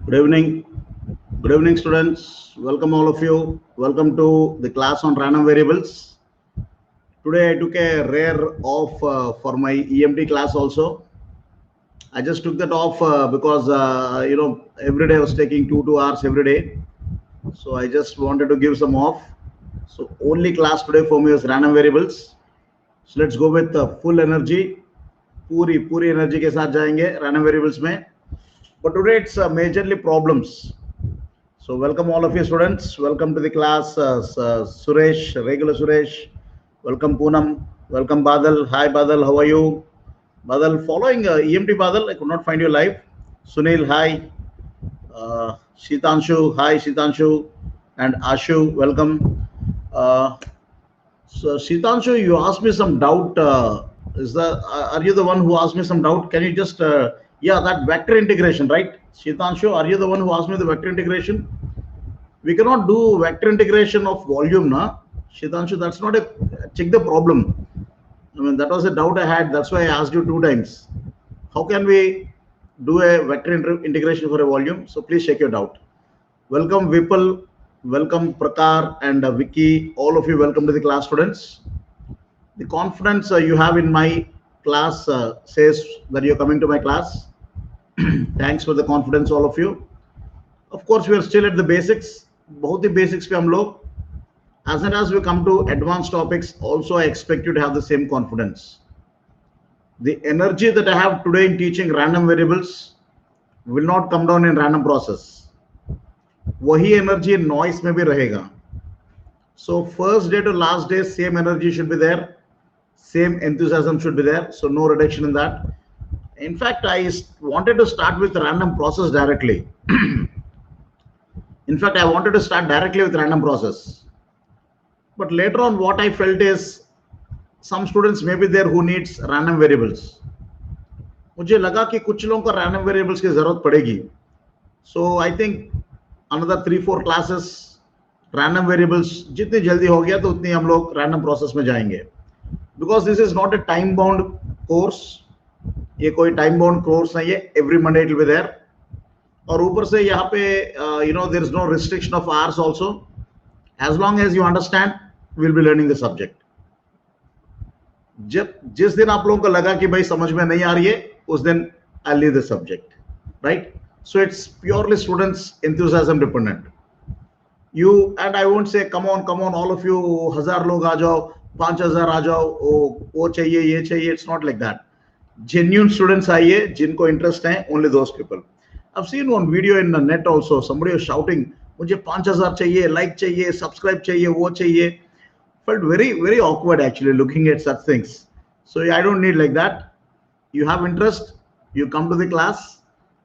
Good evening. Good evening, students. Welcome, all of you. Welcome to the class on random variables. Today, I took a rare off for my EMT class also. I just took that off because, every day I was taking 2 hours every day. So I just wanted to give some off. So only class today for me was random variables. So let's go with full energy. पूरी energy के साथ जाएंगे random variables में. But today it's majorly problems. So welcome all of you students. Welcome to the class, Suresh, regular Suresh. Welcome Poonam. Welcome Badal. Hi Badal, how are you? Badal, following EMT Badal, I could not find you live. Sunil, hi. Shitanshu, hi Shitanshu. And Ashu, welcome. So Shitanshu, you asked me some doubt. Are you the one who asked me some doubt? Can you just, yeah, that vector integration, right? Shitanshu, are you the one who asked me the vector integration? We cannot do vector integration of volume, na? Shitanshu, that's not a, check the problem. I mean, that was a doubt I had. That's why I asked you 2 times. How can we do a vector integration for a volume? So please check your doubt. Welcome Vipul, welcome Prakar and Vicky. All of you, welcome to the class, students. The confidence you have in my class says that you're coming to my class. Thanks for the confidence, all of you. Of course, we are still at the basics. बहुत ही basics पे हम लोग. As soon as we come to advanced topics, also I expect you to have the same confidence. The energy that I have today in teaching random variables will not come down in random process. वही energy noise में भी रहेगा. So first day to last day, same energy should be there. Same enthusiasm should be there. So no reduction in that. In fact, I wanted to start with random process directly. In fact, I wanted to start directly with random process. But later on, what I felt is some students may be there who needs random variables. मुझे लगा कि कुछ लोगों को random variables की जरूरत पड़ेगी. So I think another 3-4 classes random variables जितनी जल्दी हो गया तो उतनी हम लोग random process में जाएंगे. Because this is not a time bound course. ये कोई time bound course नहीं है. Every Monday it will be there. और ऊपर से यहाँ पे there is no restriction of hours also. As long as you understand, we will be learning the subject. जिस दिन आप लोगों को लगा कि भाई समझ में नहीं आ रही है, उस दिन I'll leave the subject, right? So it's purely students' enthusiasm dependent. You and I won't say, come on, all of you, 1000 लोग आ जाओ, 5000 आ जाओ, वो चाहिए, ये चाहिए. It's not like that. Genuine students आइए, जिनको interest है, only those people. I've seen one video in the net also. Somebody was shouting, मुझे 5000 चाहिए, like चाहिए, subscribe चाहिए, वो चाहिए. Felt very awkward actually looking at such things. So I don't need like that. You have interest, you come to the class,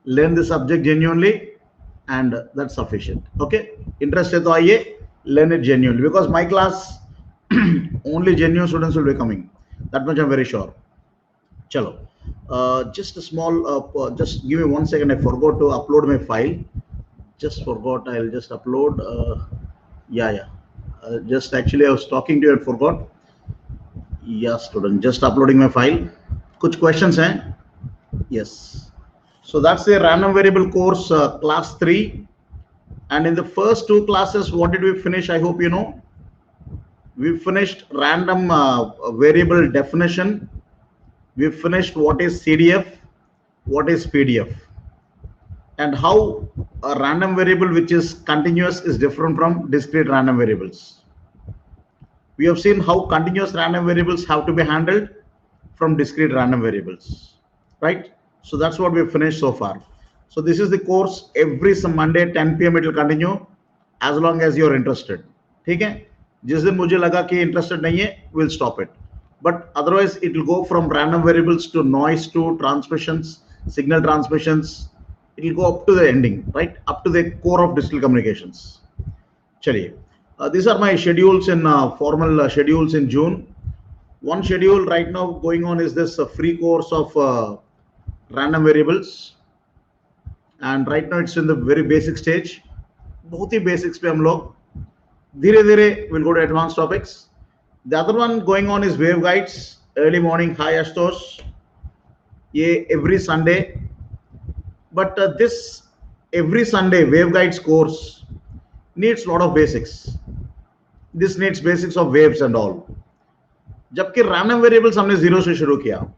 learn the subject genuinely, and that's sufficient. Okay? Interest है तो आइए, learn it genuinely. Because my class, only genuine students will be coming. That much I'm very sure. Chalo. Just a small, just give me 1 second. I forgot to upload my file. Just forgot. I'll just upload. Just actually I was talking to you and forgot. Yes, student. Just uploading my file. Kuch questions hain? Yes. So that's the random variable course, class 3. And in the first 2 classes, what did we finish? I hope you know. We finished random variable definition. We finished what is CDF, what is PDF, and how a random variable which is continuous is different from discrete random variables. We have seen how continuous random variables have to be handled from discrete random variables, right? So that's what we've finished so far. So this is the course. Every Monday 10 PM it will continue as long as you're interested. ठीक है? जिस दिन मुझे लगा कि interested नहीं है, we'll stop it. But otherwise it will go from random variables to noise to transmissions, signal transmissions. It will go up to the ending, right? Up to the core of digital communications. Chaliye. These are my schedules in formal schedules in June. One schedule right now going on is this free course of random variables. And right now it's in the very basic stage. बहुत ही basics पे हम लोग धीरे-धीरे we'll go to advanced topics. The other one going on is waveguides, early morning. Hi Ashutosh. Ye every Sunday. But this every Sunday waveguides course needs lot of basics. This needs basics of waves and all. जबकि random variables हमने zero से शुरू किया.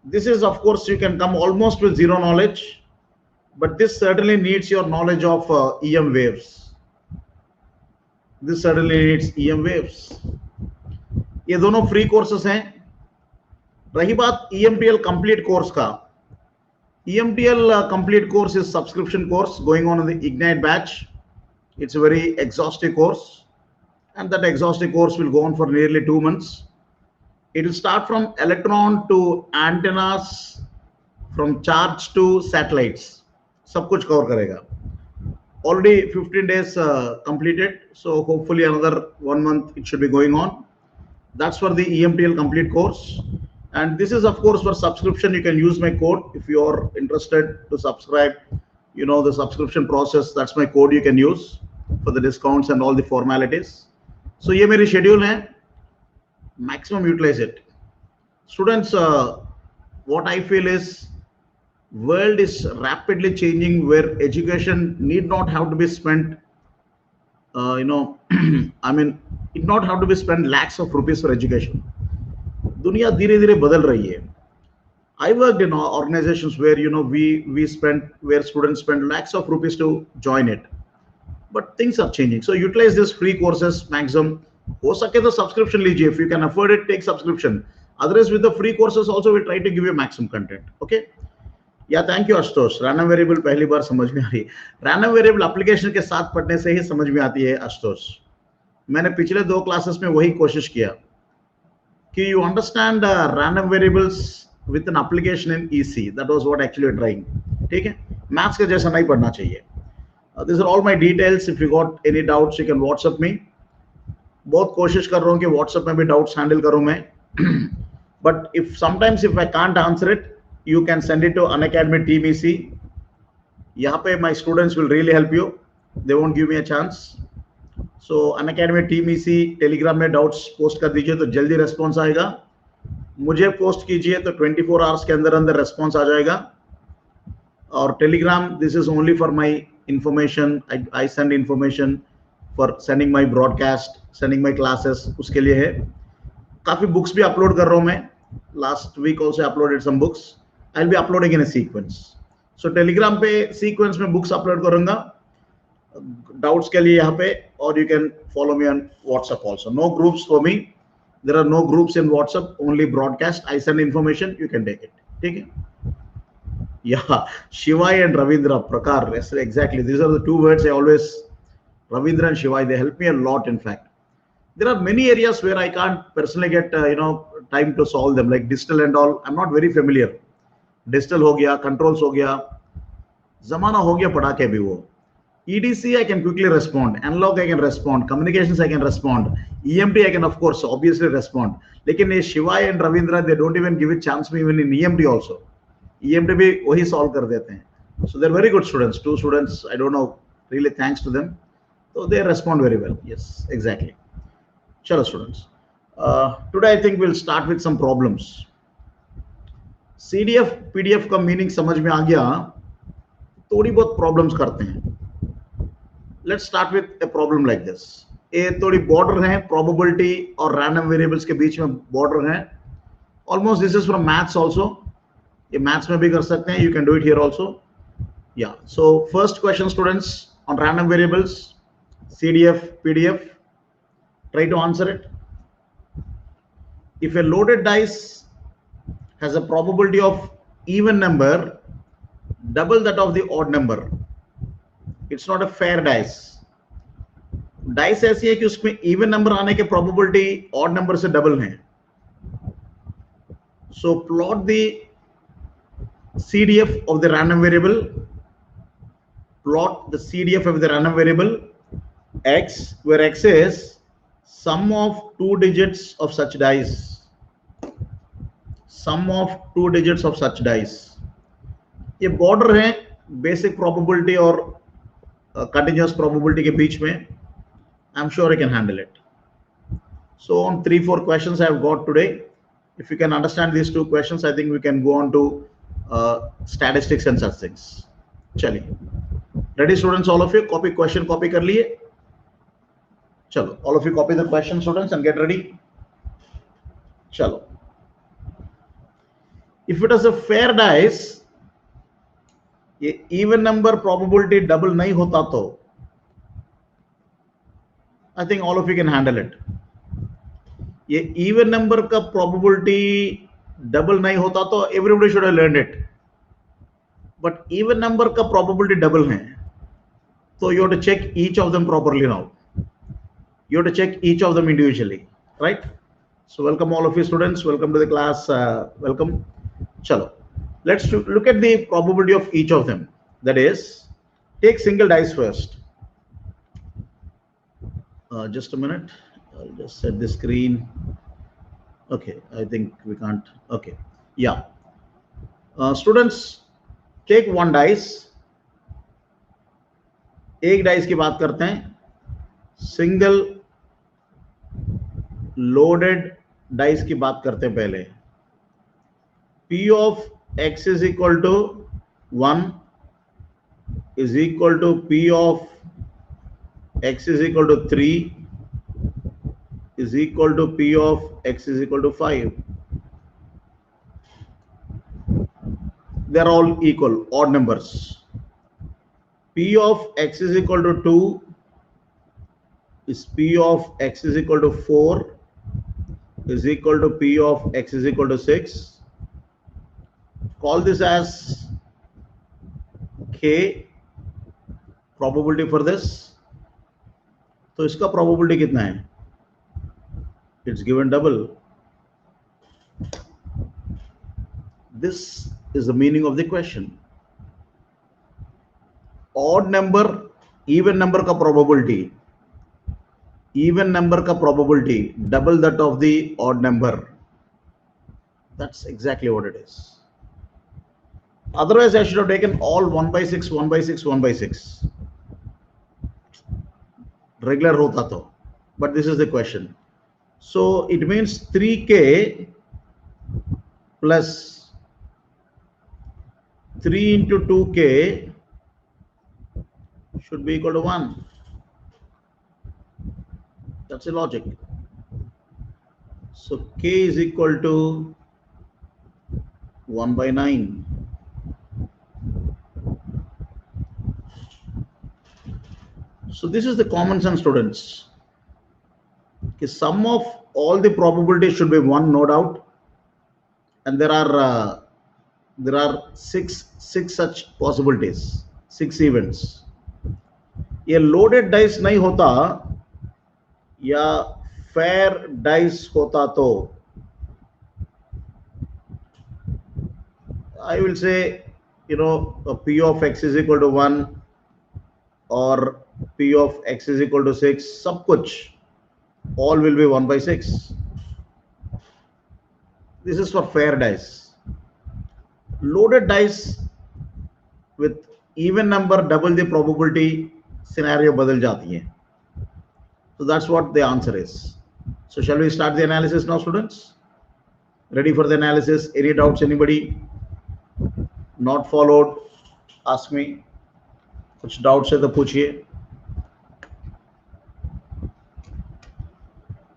This is, of course, you can come almost with zero knowledge, but this certainly needs your knowledge of EM waves. This certainly needs EM waves. ये दोनों free courses हैं. रही बात EMTL complete course का. EMTL complete course is subscription course going on in the Ignite batch. It's a very exhaustive course, and that exhaustive course will go on for nearly 2 months. It will start from electron to antennas, from charge to satellites. सब कुछ cover करेगा. Already 15 days completed, so hopefully another 1 month it should be going on. That's for the EMTL complete course. And this is, of course, for subscription. You can use my code if you are interested to subscribe. You know the subscription process. That's my code you can use for the discounts and all the formalities. So ये मेरी schedule है. Maximum utilize it. Students, what I feel is world is rapidly changing where education need not have to be spent. I mean, it not have to be spent lakhs of rupees for education. दुनिया धीरे धीरे बदल रही है. I worked in organizations where we spent, where students spend lakhs of rupees to join it, but things are changing. So utilize this free courses maximum. हो सके तो subscription लीजिए. If you can afford it, take subscription. Otherwise, with the free courses also, we try to give you maximum content. Okay? Yeah, thank you, Ashutosh. Random variable पहली बार समझ में आ रही है. Random variable application के साथ पढ़ने से ही समझ में आती है, Ashutosh. मैंने पिछले 2 क्लासेस में वही कोशिश किया कि you understand random variables with an application in EC. That was what actually we're trying. ठीक है? Maths के जैसा नहीं पढ़ना चाहिए. These are all my details. If you got any doubts, you can WhatsApp me. बहुत कोशिश कर रहा हूँ कि WhatsApp में भी doubts handle करूँ मैं. But if sometimes if I can't answer it, you can send it to Unacademy Team EC. यहाँ पे my students will really help you. They won't give me a chance. So Unacademy Team EC Telegram में doubts post कर दीजिए तो जल्दी response आएगा. मुझे post कीजिए तो 24 hours के अंदर अंदर response आ जाएगा. और Telegram, this is only for my information. I send information for sending my broadcast, sending my classes. उसके लिए है. काफी books भी upload कर रहा हूँ मैं. Last week also uploaded some books. I'll be uploading in a sequence. So Telegram पे sequence में books upload करूँगा. Doubts के लिए यहाँ पे, or you can follow me on WhatsApp also. No groups for me. There are no groups in WhatsApp. Only broadcast. I send information. You can take it. ठीक है? Yeah, Shivai and Ravindra, Prakar. Yes, exactly. These are the 2 words I always. Ravindra and Shivai, they help me a lot. In fact, there are many areas where I can't personally get time to solve them, like digital and all. I'm not very familiar. Digital हो गया, controls हो गया, ज़माना हो गया पढ़ा के भी वो. EDC I can quickly respond, analog I can respond, communications I can respond, EMT I can of course obviously respond. लेकिन ये Shivai and Ravindra, they don't even give a chance me even in EMT also. EMT भी वही solve कर देते हैं. So they're very good students. 2 students, I don't know, really thanks to them. So they respond very well. Yes, exactly. Chalo students. Today I think we'll start with some problems. CDF PDF का meaning समझ में आ गया. थोड़ी बहुत problems करते हैं. Let's start with a problem like this. ये थोड़ी border है, probability और random variables के बीच में border है. Almost this is from maths also. ये maths में भी कर सकते हैं. You can do it here also. Yeah. So first question, students, on random variables, CDF, PDF. Try to answer it. If a loaded dice has a probability of even number double that of the odd number, it's not a fair dice. Dice ऐसी है कि उसमें even number आने के probability odd number से double है. So plot the CDF of the random variable. Plot the CDF of the random variable X, where X is sum of 2 digits of such dice. Sum of 2 digits of such dice. ये border है basic probability और continuous probability के बीच में. I'm sure I can handle it. So on 3-4 questions I have got today. If you can understand these 2 questions, I think we can go on to statistics and such things. Chaliye. Ready students, all of you? Copy question, copy कर लिए? चलो, all of you copy the question students and get ready. चलो. If it is a fair dice, ये even number probability double नहीं होता तो I think all of you can handle it. ये even number का probability double नहीं होता तो everybody should have learned it. But even number का probability double है. So you have to check each of them properly now. You have to check each of them individually, right? So welcome all of you students. Welcome to the class. Welcome. Chalo. Let's look at the probability of each of them. That is, take single dice first. Just a minute. I'll just set the screen. Okay, I think we can't. Okay, yeah. Students, take one dice. एक dice की बात करते हैं. Single loaded dice की बात करते हैं पहले. P of x is equal to 1 is equal to P of x is equal to 3 is equal to P of x is equal to 5. They are all equal, odd numbers. P of x is equal to 2 is P of x is equal to 4 is equal to P of x is equal to 6. Call this as K, probability for this. तो इसका probability कितना है? It's given double. This is the meaning of the question. Odd number, even number का probability, even number का probability double that of the odd number. That's exactly what it is. Otherwise I should have taken all 1 by 6, 1 by 6, 1 by 6. Regular hota to. But this is the question. So it means 3K plus 3 into 2K should be equal to 1. That's the logic. So K is equal to 1 by 9. So this is the common sense, students. The sum of all the probabilities should be 1, no doubt. And there are six such possibilities, 6 events. ये loaded dice नहीं होता या fair dice होता तो I will say, you know, P of x is equal to 1 or P of x is equal to 6, सब कुछ, all will be 1 by 6. This is for fair dice. Loaded dice with even number double the probability scenario बदल जाती है. So that's what the answer is. So shall we start the analysis now, students? Ready for the analysis? Any doubts, anybody? Not followed? Ask me. कुछ doubts है तो पूछिए.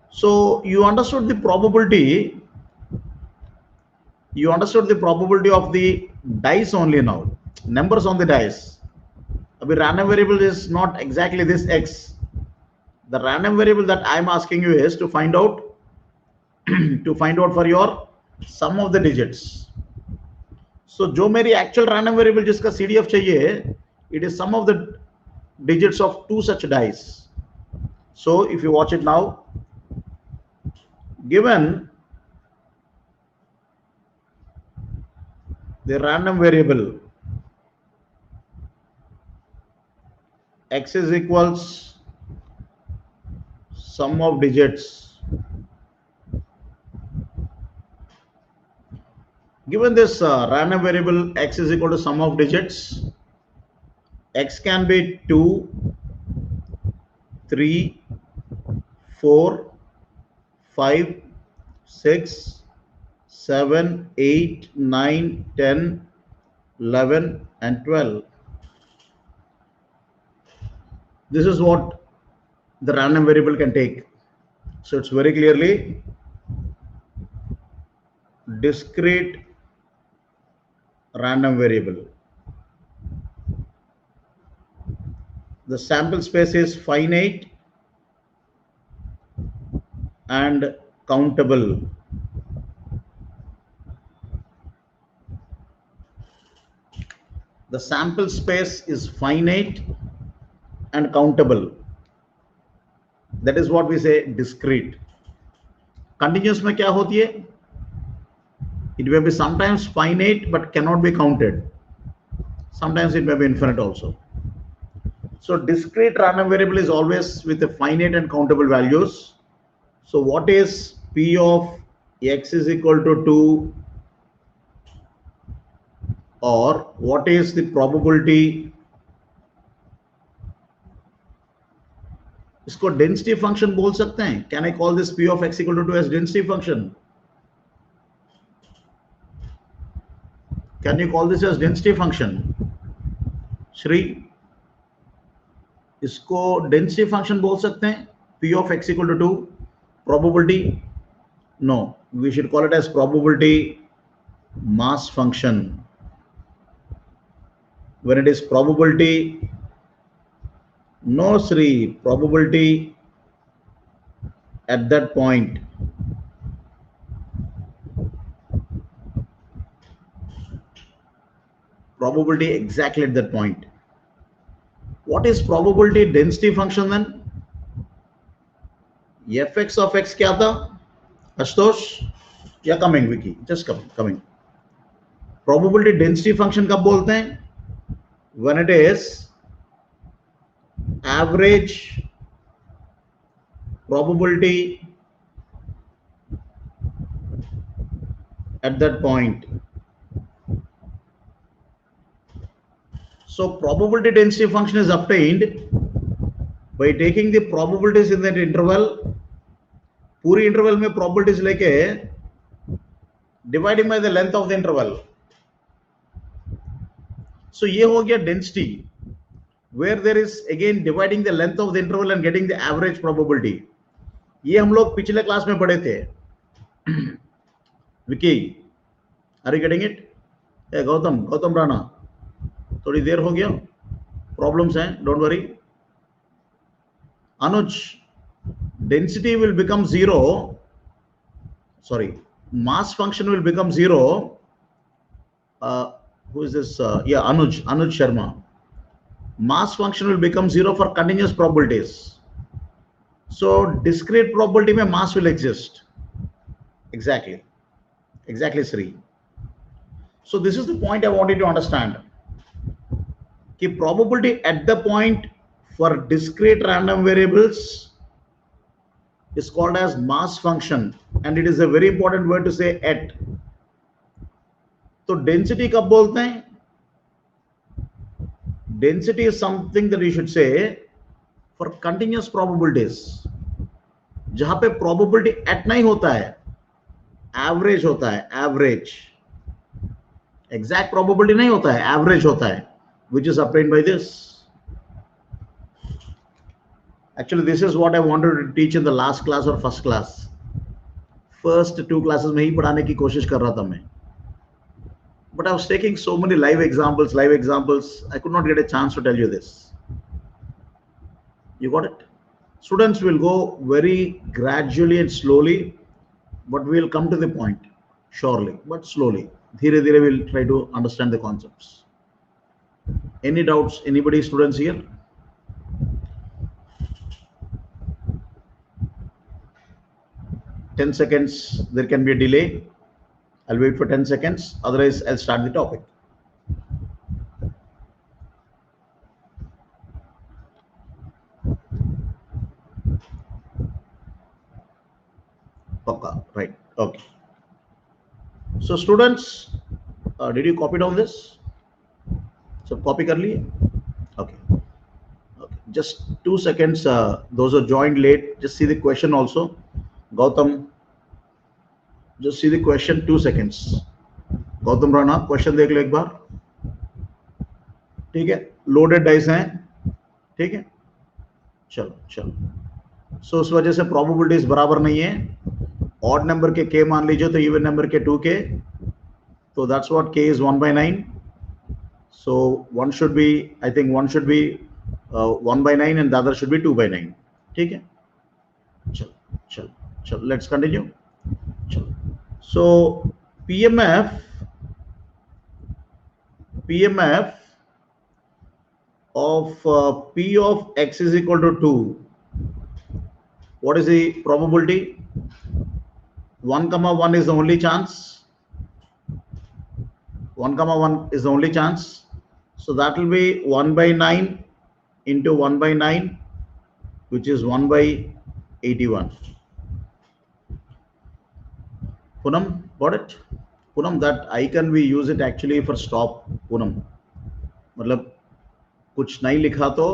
So you understood the probability. You understood the probability of the dice only now. Numbers on the dice. Abhi random variable is not exactly this x. The random variable that I am asking you is to find out for your sum of the digits. So जो मेरी actual random variable जिसका CDF चाहिए, it is sum of the digits of 2 such dice. So if you watch it now, given the random variable x is equals sum of digits, given this random variable x is equal to sum of digits, x can be 2, 3, 4, 5, 6, 7, 8, 9, 10, 11 and 12. This is what the random variable can take. So it's very clearly discrete random variable. The sample space is finite and countable. The sample space is finite and countable. That is what we say discrete. Continuous में क्या होती है? It may be sometimes finite but cannot be counted. Sometimes it may be infinite also. So discrete random variable is always with a finite and countable values. So what is P of x is equal to 2, or what is the probability? इसको density function बोल सकते हैं. Can I call this P of x equal to 2 as density function? Can you call this as density function? Shri, इसको density function बोल सकते हैं? P of x equal to 2 probability? No, we should call it as probability mass function. When it is probability, no Sri, probability at that point. Probability exactly at that point. What is probability density function then? Fx of x क्या था? Ashutosh? Yeah, coming Vicky, just coming. Probability density function कब बोलते हैं? When it is average probability at that point. So probability density function is obtained by taking the probabilities in that interval. पूरी interval में probabilities लेके dividing by the length of the interval. So ये हो गया density, where there is again dividing the length of the interval and getting the average probability. ये हम लोग पिछले क्लास में पढ़े थे. Vicky, are you getting it? Hey, Gautam Rana, थोड़ी देर हो गया, प्रॉब्लम्स हैं, don't worry. Anuj, density will become zero, sorry, mass function will become zero. Who is this? Yeah, Anuj Sharma. Mass function will become zero for continuous probabilities. So discrete probability mein mass will exist. Exactly, Sri. So this is the point I wanted to understand. कि probability at the point for discrete random variables is called as mass function, and it is a very important word to say at. तो density कब बोलते हैं? Density is something that you should say for continuous probabilities, जहां पे probability at नहीं होता है, average होता है, average. Exact probability नहीं होता है, average होता है, which is obtained by this. Actually, this is what I wanted to teach in the last class or first class. First two classes में ही पढ़ाने की कोशिश कर रहा था मैं. But I was taking so many live examples, I could not get a chance to tell you this. You got it? Students will go very gradually and slowly, but we'll come to the point, surely, but slowly. Dhire dhire we'll try to understand the concepts. Any doubts? Anybody, students here? Ten seconds, there can be a delay. I'll wait for 10 seconds, otherwise I'll start the topic. Okay, right, okay. So students, did you copy down this? So copy kar liye? Okay. Just 2 seconds, those who joined late, just see the question also. Gautam, just see the question, 2 seconds. Gautam Rana, question देख लो एक बार. ठीक है, loaded dice हैं. ठीक है, चलो चलो, सो उस वजह से प्रोबेबिलिटीज बराबर नहीं है. ऑड नंबर के k मान लीजिए तो इवन नंबर के 2k, तो that's what k is 1/9. So one should be, I think one should be 1/9 and the other should be 2/9. ठीक है. चलो चलो चलो, let's continue. चलो, so PMF of P of x is equal to 2. What is the probability? 1,1 is the only chance. 1,1 is the only chance. So that will be 1/9 into 1/9, which is 1/81. Poonam, got it? Poonam, that icon we use it actually for stop. Poonam, मतलब कुछ नहीं लिखा तो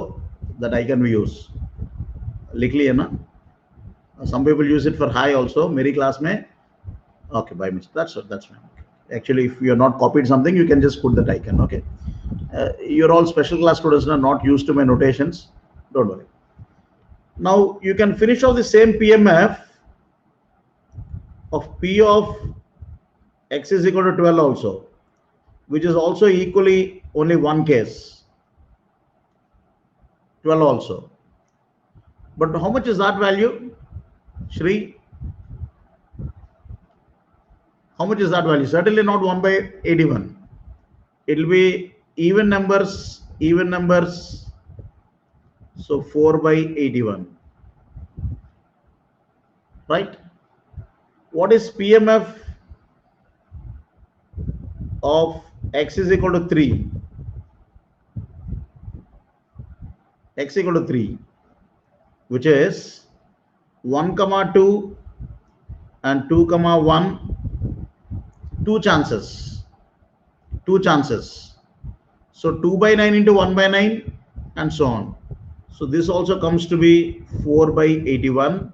that icon we use. लिख लिया ना? Some people use it for high also. मेरी class में, okay, by mistake. That's fine. Actually, if you are not copied something, you can just put that icon. Okay. You're all special class students, not used to my notations. Don't worry. Now you can finish off the same PMF of P of x is equal to 12 also, which is also equally only one case. 12 also. But how much is that value, Shri? How much is that value? Certainly not 1/81. It will be even numbers. So 4/81. Right? What is PMF of x is equal to 3? X equal to 3, which is 1,2 and 2,1. Two chances. So 2/9 into 1/9 and so on. So this also comes to be 4/81.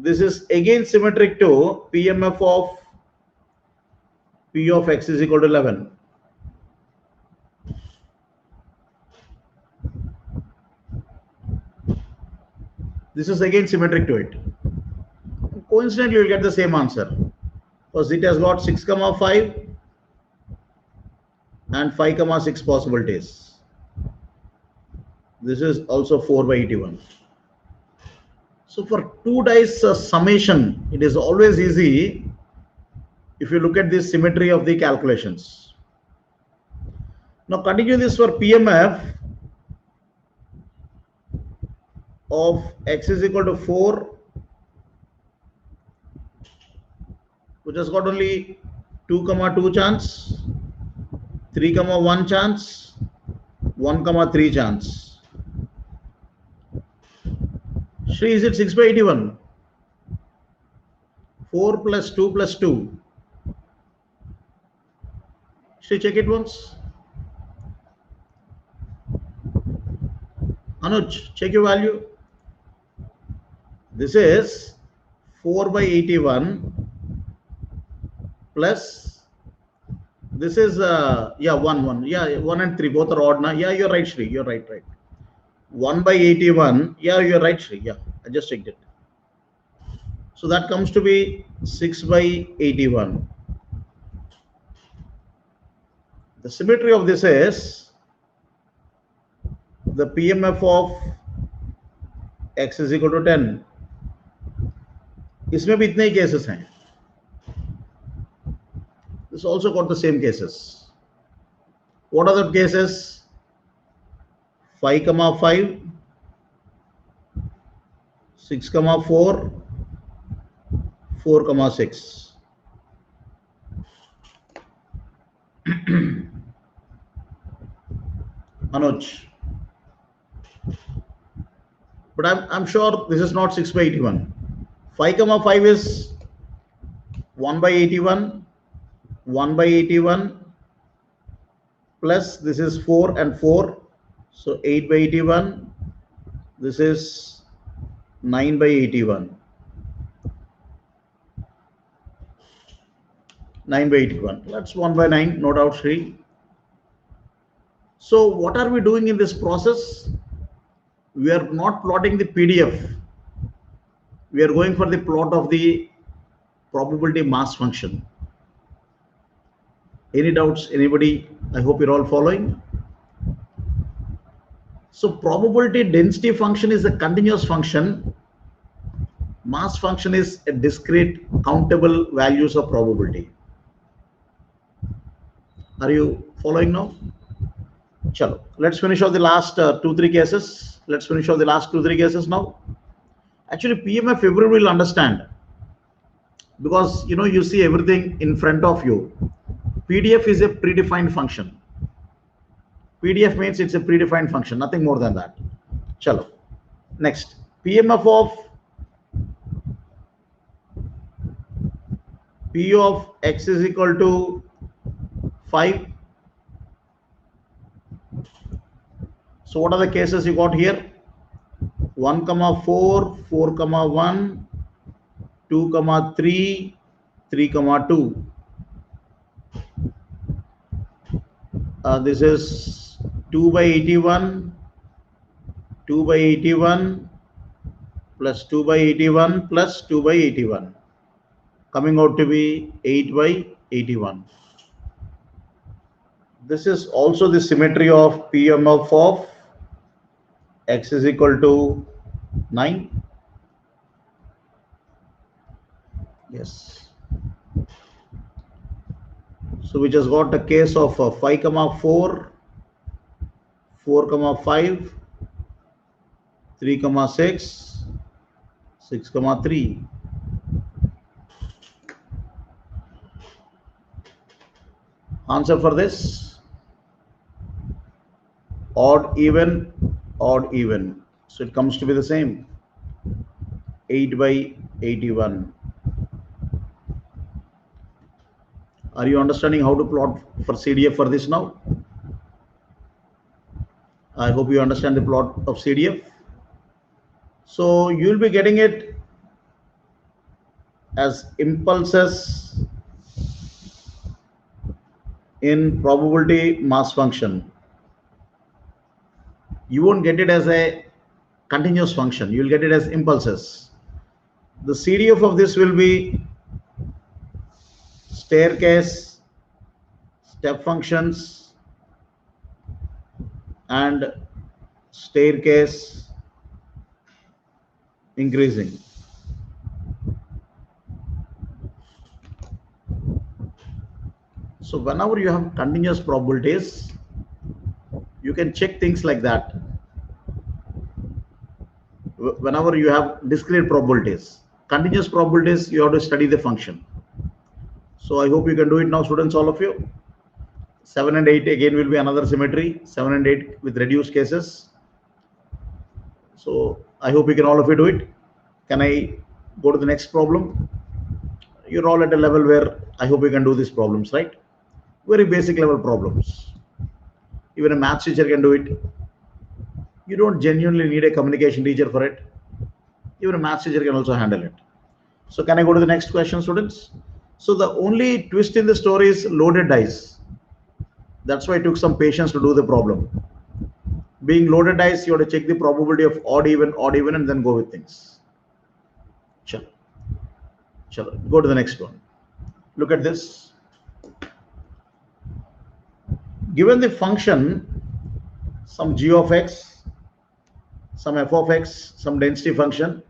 This is again symmetric to PMF of P of x is equal to 11. This is again symmetric to it. Coincidentally, you will get the same answer because it has got 6,5 and 5,6 possibilities. This is also 4/81. So for two dice summation, it is always easy if you look at this symmetry of the calculations. Now continue this for PMF of x is equal to 4, which has got only 2,2 chance, 3,1 chance, 1,3 chance. Shri, is it 6/81? 4 plus 2 plus 2. Shri, check it once. Anuj, check your value. This is 4/81 plus this is 1 yeah 1 and 3 both are odd now. Yeah, you're right, Shri, you're right. 1/81. Yeah, you're right, Shri. Yeah, I just checked it. So that comes to be 6/81. The symmetry of this is the PMF of x is equal to 10. इसमें भी इतने ही cases हैं. This also got the same cases. What are the cases? 5,5, 6,4, 4,6. Anuj. But I'm sure this is not 6/81. 5,5 is 1/81, 1/81 plus this is 4 and 4, so 8/81. This is 9/81. 9/81. That's 1/9, no doubt, Shri. So what are we doing in this process? we are not plotting the PDF. We are going for the plot of the probability mass function. Any doubts, anybody? I hope you're all following. So probability density function is a continuous function. Mass function is a discrete countable values of probability. Are you following now? Chalo, let's finish off the last 2-3 cases. Let's finish off the last 2-3 cases now. Actually, PMF everyone will understand, because you see everything in front of you. PDF is a predefined function. PDF means it's a predefined function, nothing more than that. Chalo, next, PMF of P of x is equal to 5. So what are the cases you got here? 1, 4, 4, 1, 2, 3, 3, 2. This is 2 by 81, 2 by 81 plus 2 by 81 plus 2 by 81, coming out to be 8 by 81. This is also the symmetry of PMF of x is equal to 9. Yes. So we just got a case of 5, 4, 4, 5, 3, 6, 6, 3. Answer for this: odd, even, odd, even. So it comes to be the same, 8 by 81. Are you understanding how to plot for CDF for this now? I hope you understand the plot of CDF. So you'll be getting it as impulses in probability mass function. You won't get it as a continuous function. You'll get it as impulses. The CDF of this will be staircase, step functions, and staircase increasing. So whenever you have continuous probabilities, you can check things like that. Whenever you have discrete probabilities, continuous probabilities, you have to study the function. So I hope you can do it now, students, all of you. 7 and 8 again will be another symmetry, 7 and 8 with reduced cases. So I hope you can all of you do it. Can I go to the next problem? You're all at a level where I hope you can do these problems, right? Very basic level problems. Even a math teacher can do it. You don't genuinely need a communication teacher for it. Even a math teacher can also handle it. So can I go to the next question, students? So the only twist in the story is loaded dice. That's why it took some patience to do the problem. Being loaded dice, you have to check the probability of odd, even, and then go with things. Chalo. Go to the next one. Look at this. Given the function, some g of x, some f of x, some density function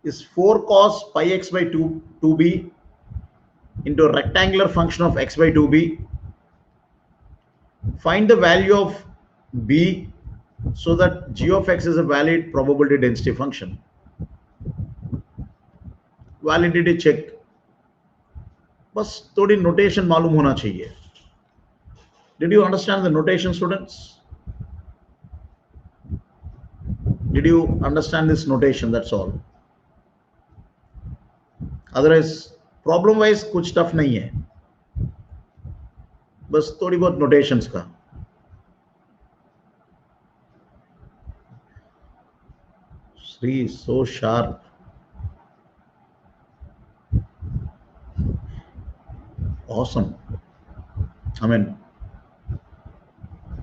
is 4 cos pi x by 2b into a rectangular function of x by 2b. Find the value of b so that g of x is a valid probability density function. Validity check. बस थोड़ी notation मालूम होना चाहिए. Did you understand the notation, students? Did you understand this notation? That's all. Otherwise, problem wise कुछ tough नहीं है. बस थोड़ी बहुत notations का. Sri is so sharp. Awesome. I mean,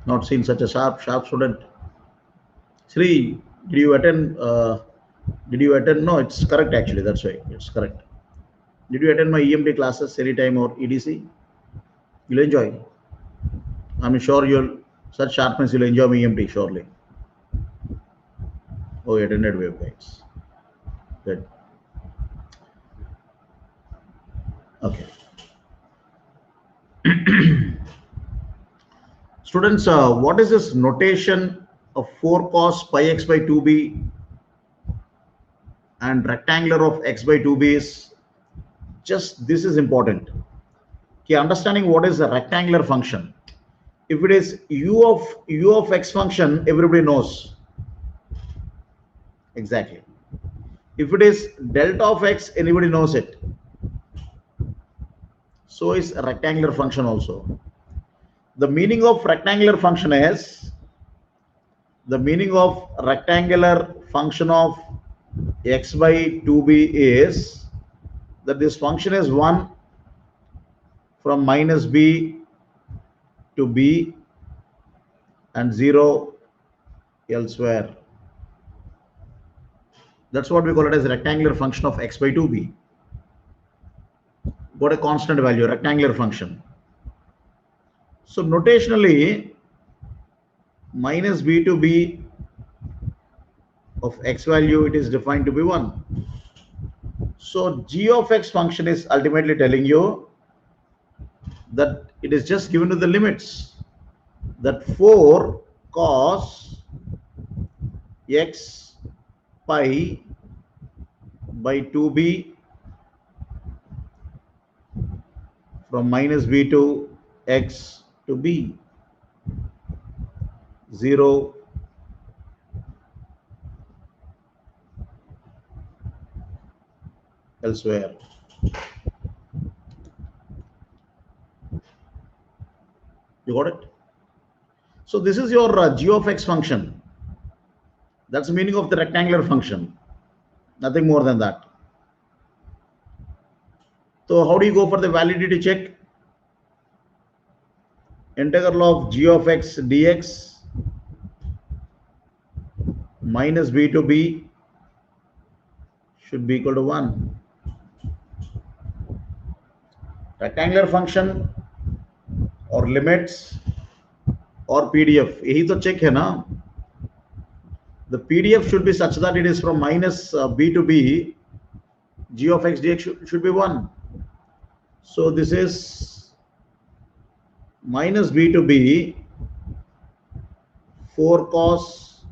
not seen such a sharp student. Sri, did you attend? No, it's correct actually. That's right. It's correct. Did you attend my EMT classes anytime or EDC? You'll enjoy. I'm sure you'll such sharpness you'll enjoy my EMT surely. Oh, you attended waveguides. Good. Okay. Students, what is this notation of 4 cos pi x by 2b and rectangular of x by 2b is just this is important. Okay, understanding what is a rectangular function. If it is u of x function, everybody knows. Exactly. If it is delta of x, anybody knows it. So is a rectangular function also. The meaning of rectangular function is the meaning of rectangular function of x by 2b is that this function is 1 from minus b to b and 0 elsewhere. That's what we call it as a rectangular function of x by 2b. Got a constant value, rectangular function. So notationally, minus b to b of x value, it is defined to be 1. So g of x function is ultimately telling you that it is just given to the limits that 4 cos x pi by 2b from minus b to x to b 0 elsewhere. You got it? So this is your g of x function. That's the meaning of the rectangular function. Nothing more than that. So how do you go for the validity check? Integral of g of x dx minus b to b should be equal to 1. Rectangular function or limits or PDF. यही तो check है ना? The PDF should be such that it is from minus b to b, g of x dx should be 1. So this is minus b to b 4 cos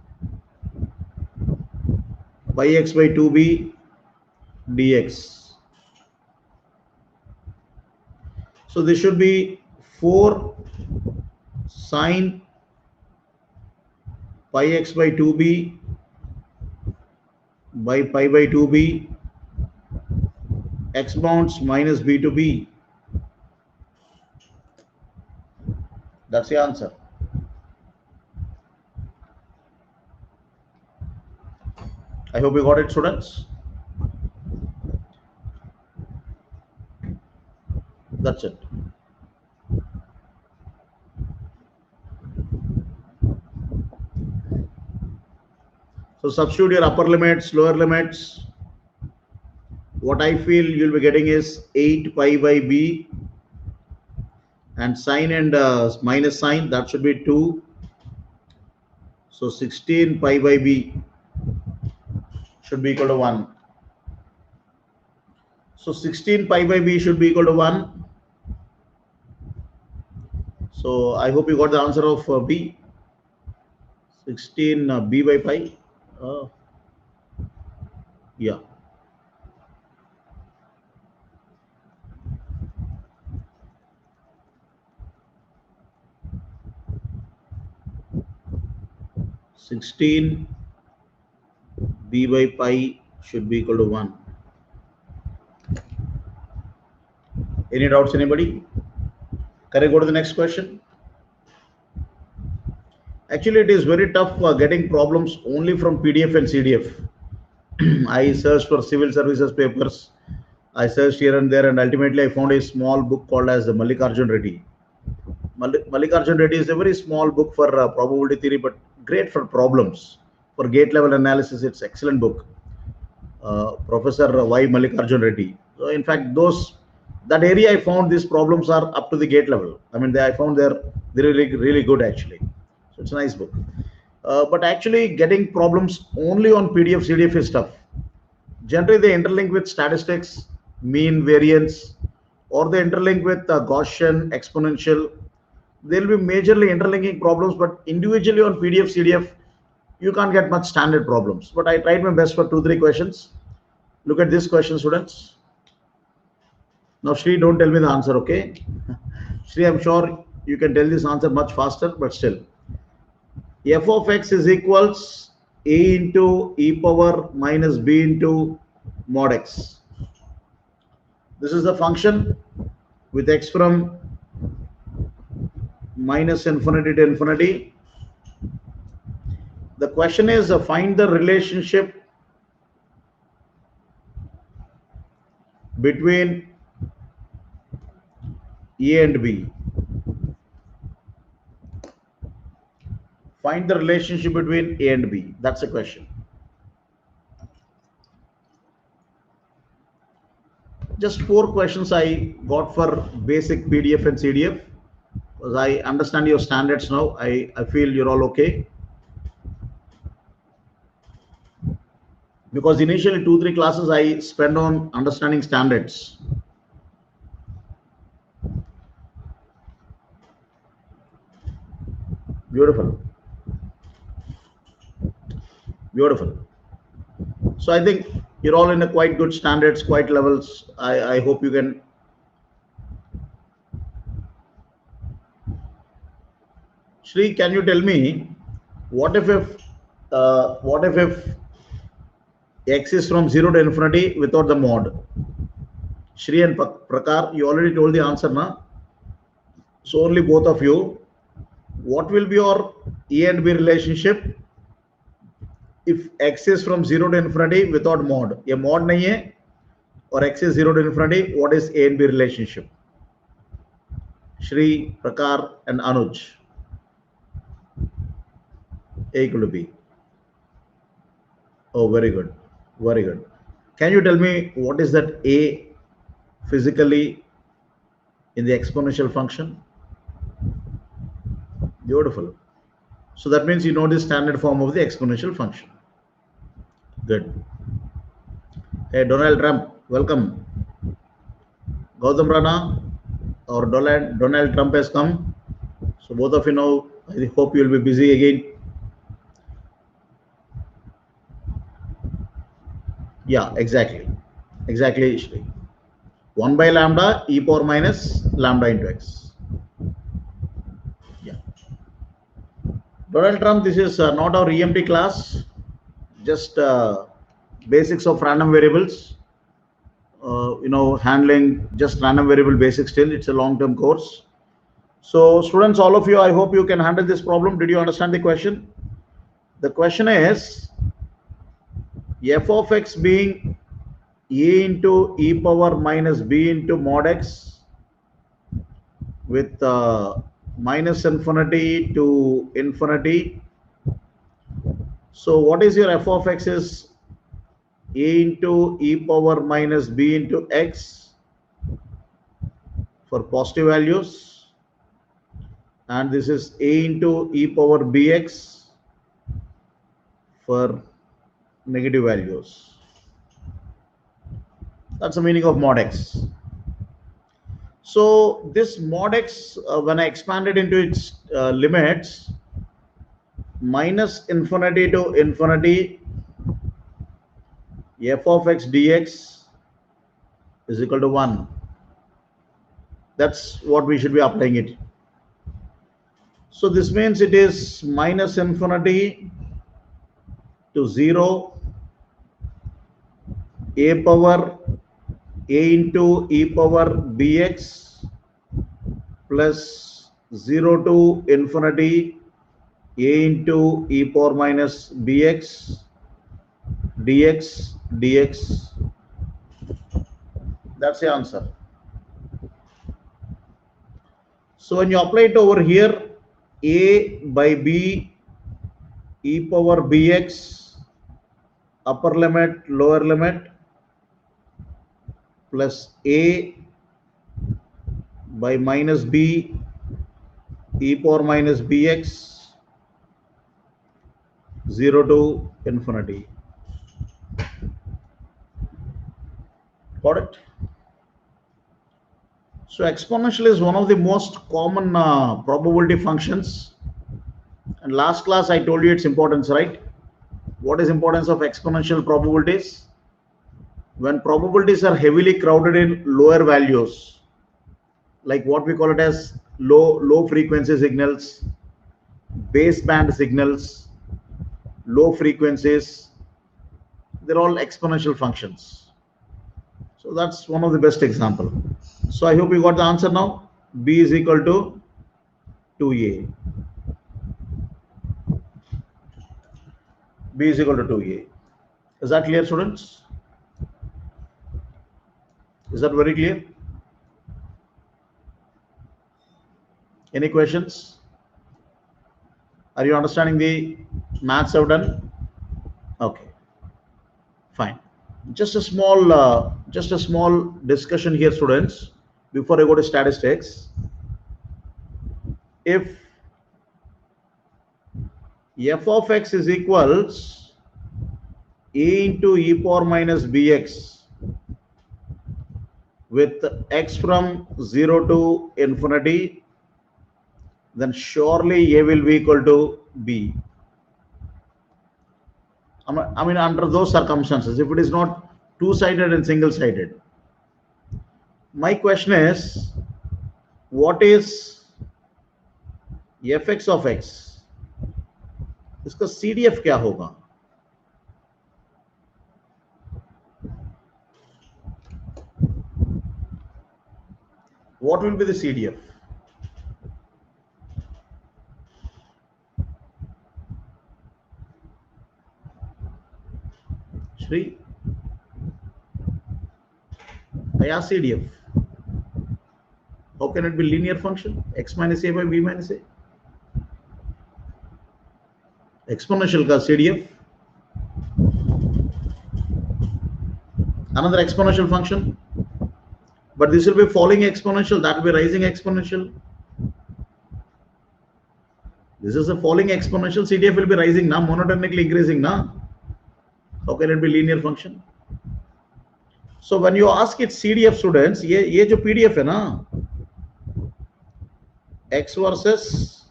pi x by 2b dx. So this should be 4 sine pi x by 2b by pi by 2b x bounds minus b to b. That's the answer. I hope you got it, students. That's it. So substitute your upper limits, lower limits. What I feel you'll be getting is 8 pi by b and sine and minus sine, that should be 2. So 16 pi by b should be equal to 1. So 16 pi by b should be equal to 1. So I hope you got the answer of b. 16 b by pi. Yeah. (16) b by pi should be equal to 1. Any doubts, anybody? Can I go to the next question? Actually, it is very tough getting problems only from PDF and CDF. I searched for civil services papers. I searched here and there, and ultimately I found a small book called as the Mallikarjun Reddy. Mallikarjun Reddy is a very small book for probability theory, but great for problems, for gate level analysis. It's excellent book. Professor Y. Mallikarjun Reddy. So in fact, that area I found these problems are up to the gate level. I mean, I found they're really good actually. So it's a nice book. But actually getting problems only on PDF, CDF is tough. Generally, they interlink with statistics, mean variance, or they interlink with Gaussian, exponential. They'll be majorly interlinking problems, but individually on PDF, CDF, you can't get much standard problems. But I tried my best for 2-3 questions. Look at this question, students. Now, Shri, don't tell me the answer, okay? Shri, I'm sure you can tell this answer much faster, but still. F of x is equals a into e power minus b into mod x. This is the function with x from minus infinity to infinity. The question is find the relationship between a and b. Find the relationship between a and b. That's the question. Just 4 questions I got for basic PDF and CDF. Because I understand your standards now. I feel you're all okay. Because initially 2-3 classes I spent on understanding standards. Beautiful. Beautiful. So I think you're all in a quite good standards, quite levels. I hope you can. Shri, can you tell me what if x is from 0 to infinity without the mod? Shri and Prakar, you already told the answer, na? So only both of you. What will be your A and B relationship if x is from 0 to infinity without mod? A mod nahi hai, or x is 0 to infinity, what is A and B relationship? Shri, Prakar and Anuj. A equal to B. Oh, very good. Very good. Can you tell me what is that A physically in the exponential function? Beautiful. So that means you know the standard form of the exponential function. Good. Hey, Donald Trump, welcome. Gautam Rana or Donald Trump has come. So both of you know, I hope you will be busy again. Yeah, exactly. Exactly, Ishri. 1 by lambda e power minus lambda into x. Yeah. Donald Trump, this is not our EMT class, just basics of random variables. Handling just random variable basics still. It's a long-term course. So students, all of you, I hope you can handle this problem. Did you understand the question? The question is f of x being a into e power minus b into mod x with minus infinity to infinity. So what is your f of x is a into e power minus b into x for positive values, and this is a into e power bx for negative values. That's the meaning of mod x. So this mod x, when I expand it into its limits, minus infinity to infinity, f of x dx is equal to 1. That's what we should be applying it. So this means it is minus infinity to 0, a power a into e power bx plus 0 to infinity a into e power minus bx dx dx. That's the answer. So when you apply it over here, a by b e power bx upper limit lower limit plus a by minus b e power minus bx 0 to infinity. Got it? So exponential is one of the most common probability functions. And last class I told you its importance, right? What is importance of exponential probabilities? When probabilities are heavily crowded in lower values, like what we call it as low frequency signals, baseband signals, low frequencies, they're all exponential functions. So that's one of the best example. So I hope you got the answer now. B is equal to 2a. B is equal to 2a. Is that clear, students? Is that very clear? Any questions? Are you understanding the maths I've done? Okay, fine. Just a small discussion here, students, before I go to statistics. If f of x is equals a into e power minus bx with x from 0 to infinity, then surely a will be equal to b. I mean, under those circumstances, if it is not two-sided and single-sided. My question is, what is fx of x? इसका CDF क्या होगा? What will be the CDF? Shri, I asked CDF. How can it be linear function? X minus a by b minus a. Exponential का CDF. Another exponential function. But this will be falling exponential, that will be rising exponential. This is a falling exponential, CDF will be rising now, monotonically increasing now. How can it be linear function? So when you ask it CDF, students, ये जो PDF है ना, x versus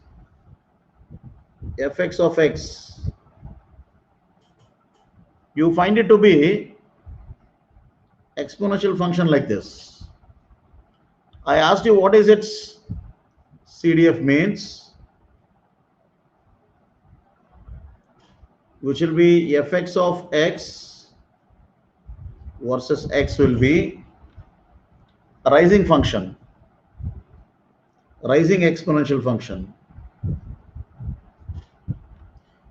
fx of x, you find it to be exponential function like this. I asked you what is its CDF means, which will be fx of x versus x will be a rising function, rising exponential function.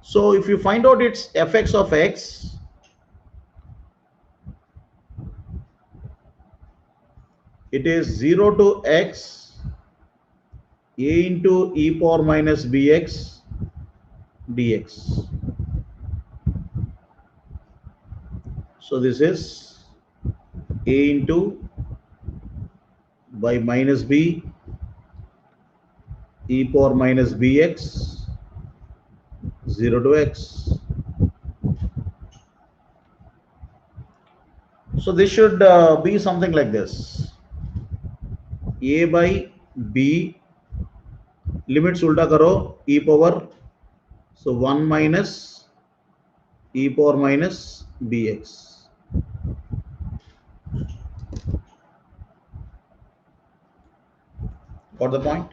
So if you find out its fx of x, it is 0 to x a into e power minus bx dx. So this is a into by minus b e power minus bx 0 to x. So this should be something like this. A by b, limits ulta karo, e power, so 1 minus e power minus bx. Got the point?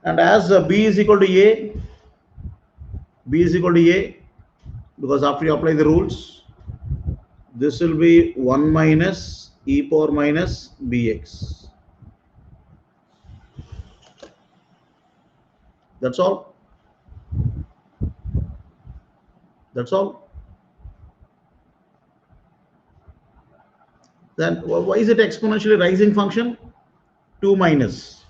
And as b is equal to a, b is equal to a, because after you apply the rules, this will be 1 minus e power minus bx. That's all. That's all. Then why is it exponentially rising function? 2 minus.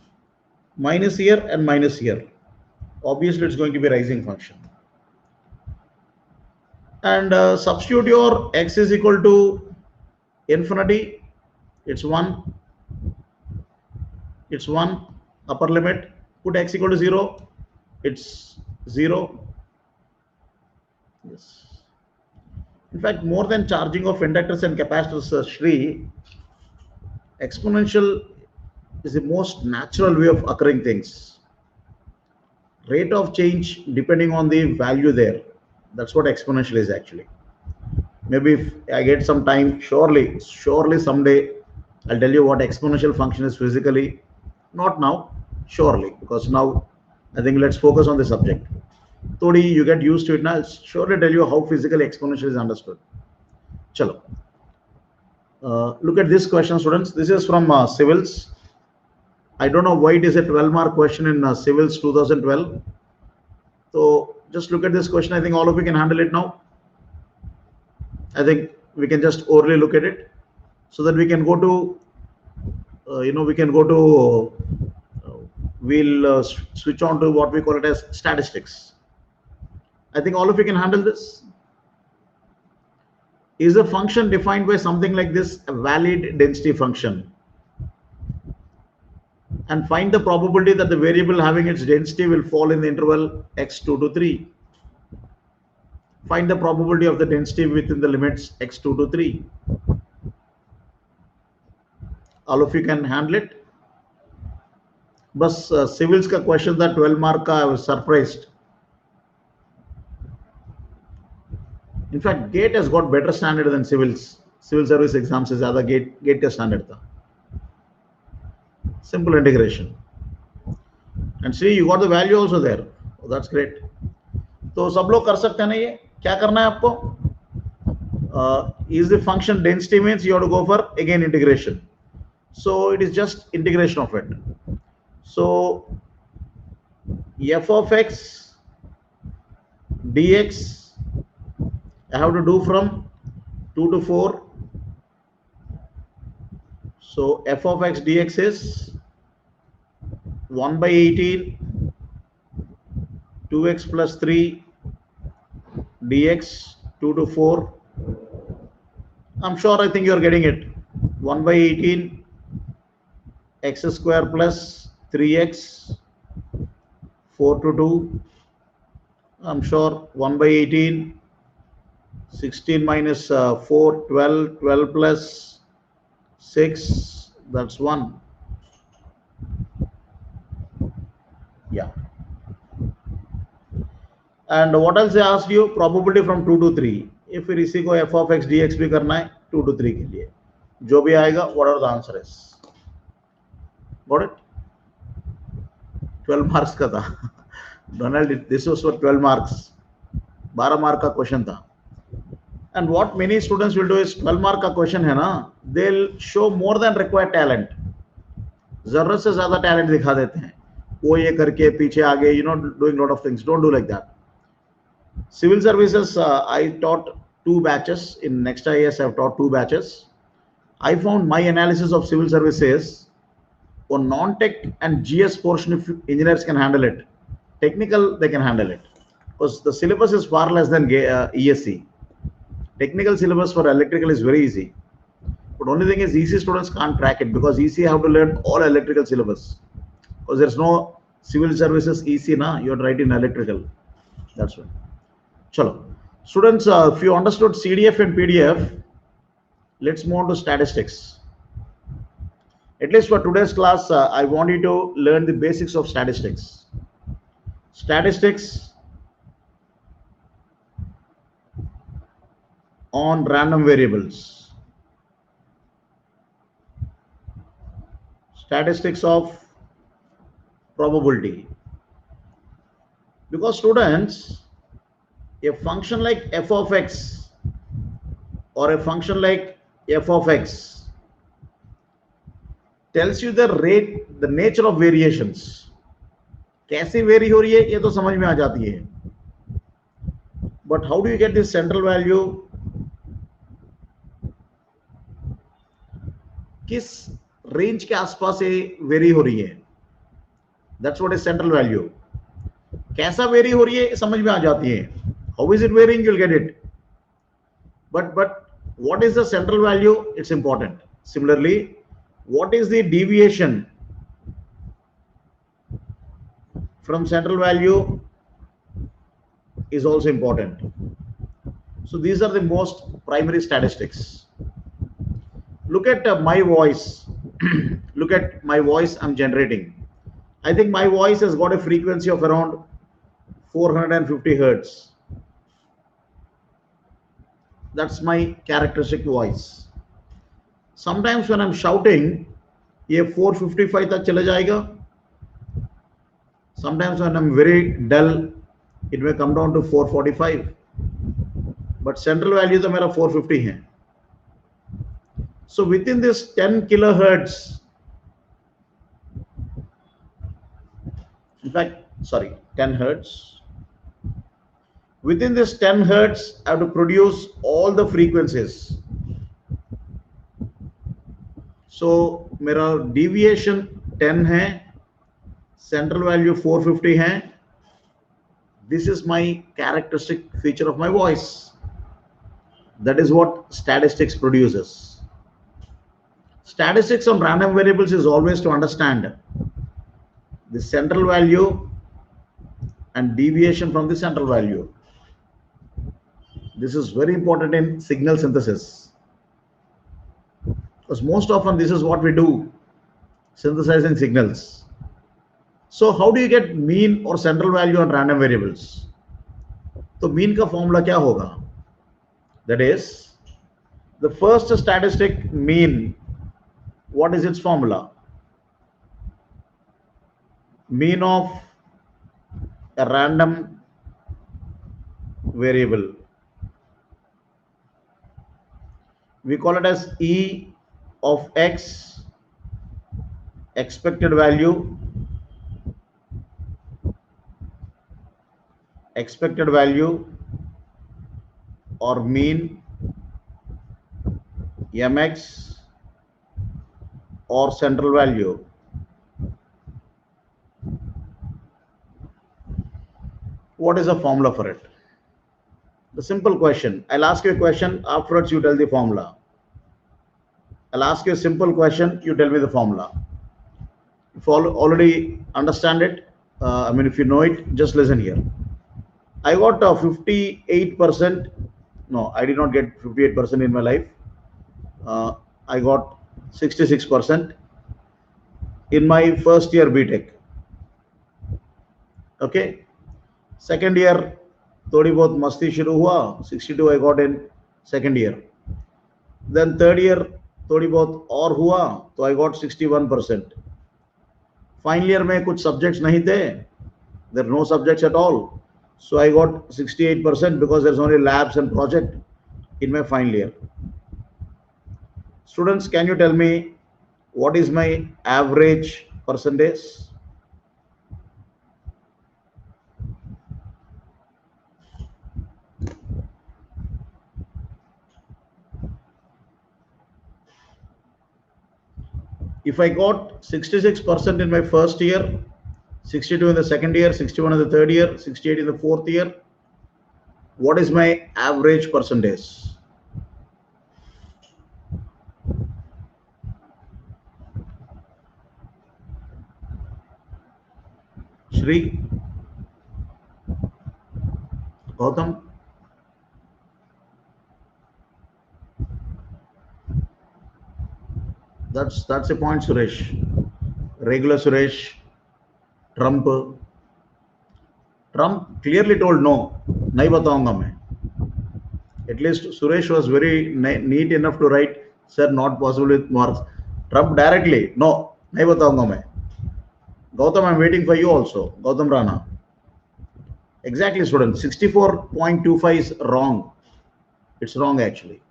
Minus here and minus here. obviously it's going to be rising function. And substitute your x is equal to infinity, it's 1, it's 1, upper limit, put x equal to 0, it's 0. Yes. In fact, more than charging of inductors and capacitors, Shri, exponential is the most natural way of occurring things. Rate of change depending on the value there. That's what exponential is actually. Maybe if I get some time, surely someday I'll tell you what exponential function is physically. Not now, surely, because now I think let's focus on the subject. Thodi, you get used to it now. I'll surely tell you how physically exponential is understood. Chalo. Look at this question, students. This is from civils. I don't know why it is a 12-mark question in civils 2012. So just look at this question. I think all of you can handle it now. I think we can just orally look at it so that we can go to, we'll switch on to what we call it as statistics. I think all of you can handle this. Is a function defined by something like this a valid density function? And find the probability that the variable having its density will fall in the interval x2 to 3. Find the probability of the density within the limits x2 to 3. All of you can handle it. Bas civils ka question था 12 mark का, I was surprised. In fact, GATE has got better standard than civils. Civil service exams से ज़्यादा GATE का standard था. Simple integration. And see, you got the value also there. Oh, that's great. तो सब लोग कर सकते हैं ना ये? क्या करना है आपको? Is the function density means you have to go for again integration. So it is just integration of it. So f of x dx I have to do from 2 to 4. So f of x dx is 1 by 18 2x plus 3 dx 2 to 4. I'm sure I think you are getting it. 1 by 18 x square plus 3x 4 to 2. I'm sure 1 by 18 16 minus 4 12 12 plus 6, that's 1. Yeah. And what else I asked you? Probability from 2 to 3. If फिर इसी को f of x dx भी करना है 2 to 3 के लिए, जो भी आएगा whatever the answer is. Got it? 12 marks का था. Donald, this was for 12 marks. 12 mark का question था. And what many students will do is 12 mark का question है ना, they'll show more than required talent. जरूरत से ज़्यादा talent दिखा देते हैं. वो ये करके पीछे आगे, doing a lot of things. Don't do like that. Civil services, I taught 2 batches. In Next IAS, I've taught 2 batches. I found my analysis of civil services on non-tech and GS portion, if engineers can handle it. Technical, they can handle it. Because the syllabus is far less than ESC. Technical syllabus for electrical is very easy. But only thing is EC students can't crack it because EC have to learn all electrical syllabus. Because there's no civil services EC, you have to write in electrical. That's why. Chalo. Students, if you understood CDF and PDF, let's move on to statistics. At least for today's class, I want you to learn the basics of statistics. Statistics on random variables. Statistics of probability. Because students, a function like f of x or a function like f of x tells you the rate, the nature of variations. कैसे very हो रही है ये तो समझ में आ जाती है. But how do you get this central value? किस रेंज के आसपास ये वेरी हो रही है? That's what is central value. कैसा वेरी हो रही है समझ में आ जाती है. How is it varying, you'll get it. But what is the central value, it's important. Similarly, what is the deviation from central value is also important. So these are the most primary statistics. Look at my voice. Look at my voice I'm generating. I think my voice has got a frequency of around 450 hertz. That's my characteristic voice. Sometimes when I'm shouting, ये 455 तक चले जाएगा. Sometimes when I'm very dull, it may come down to 445. But central value तो मेरा 450 है. So within this 10 kilohertz, in fact, sorry, 10 hertz. Within this 10 hertz, I have to produce all the frequencies. So मेरा deviation 10 है, central value 450 है. This is my characteristic feature of my voice. That is what statistics produces. Statistics on random variables is always to understand the central value and deviation from the central value. This is very important in signal synthesis, because most often this is what we do, synthesizing signals. So how do you get mean or central value on random variables? तो mean का formula क्या होगा? That is, the first statistic mean, what is its formula? Mean of a random variable. We call it as E of X, expected value, or mean, mx, or central value. What is the formula for it? The simple question. I'll ask you a question, afterwards you tell the formula. I'll ask you a simple question, you tell me the formula. If you already understand it, I mean, if you know it, just listen here. I got 58%. No, I did not get 58% in my life. I got 66% in my first year BTech. Okay. Second year, थोड़ी बहुत मस्ती शुरू हुआ, 62 I got in second year. Then third year, थोड़ी बहुत और हुआ, तो I got 61%. Final year में कुछ subjects नहीं थे, there are no subjects at all. So I got 68% because there's only labs and project in my final year. Students, can you tell me what is my average percentage? If I got 66% in my first year, 62 in the second year, 61 in the third year, 68 in the fourth year, what is my average percentage? Shri, Gautam? That's a point, Suresh. Regular Suresh, Trump clearly told no, नहीं बताऊंगा मैं. At least Suresh was very neat enough to write, sir, not possible with marks. Trump directly, no, नहीं बताऊंगा मैं. Gautam, I'm waiting for you also. Gautam Rana. Exactly, students. 64.25 is wrong. It's wrong actually.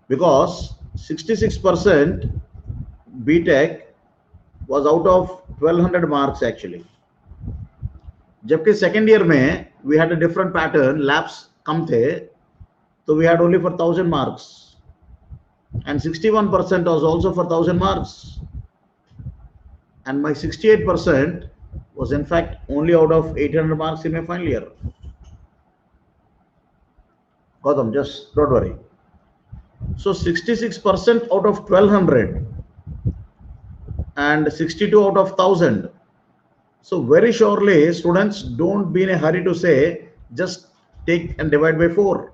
Because 66% BTech was out of 1200 marks actually. जबकि second year में we had a different pattern, labs कम थे, so we had only for 1000 marks. And 61% was also for 1000 marks. And my 68% was in fact only out of 800 marks in my final year. Gautam, just don't worry. So 66% out of 1200 and 62 out of 1000. So very surely students, don't be in a hurry to say just take and divide by 4.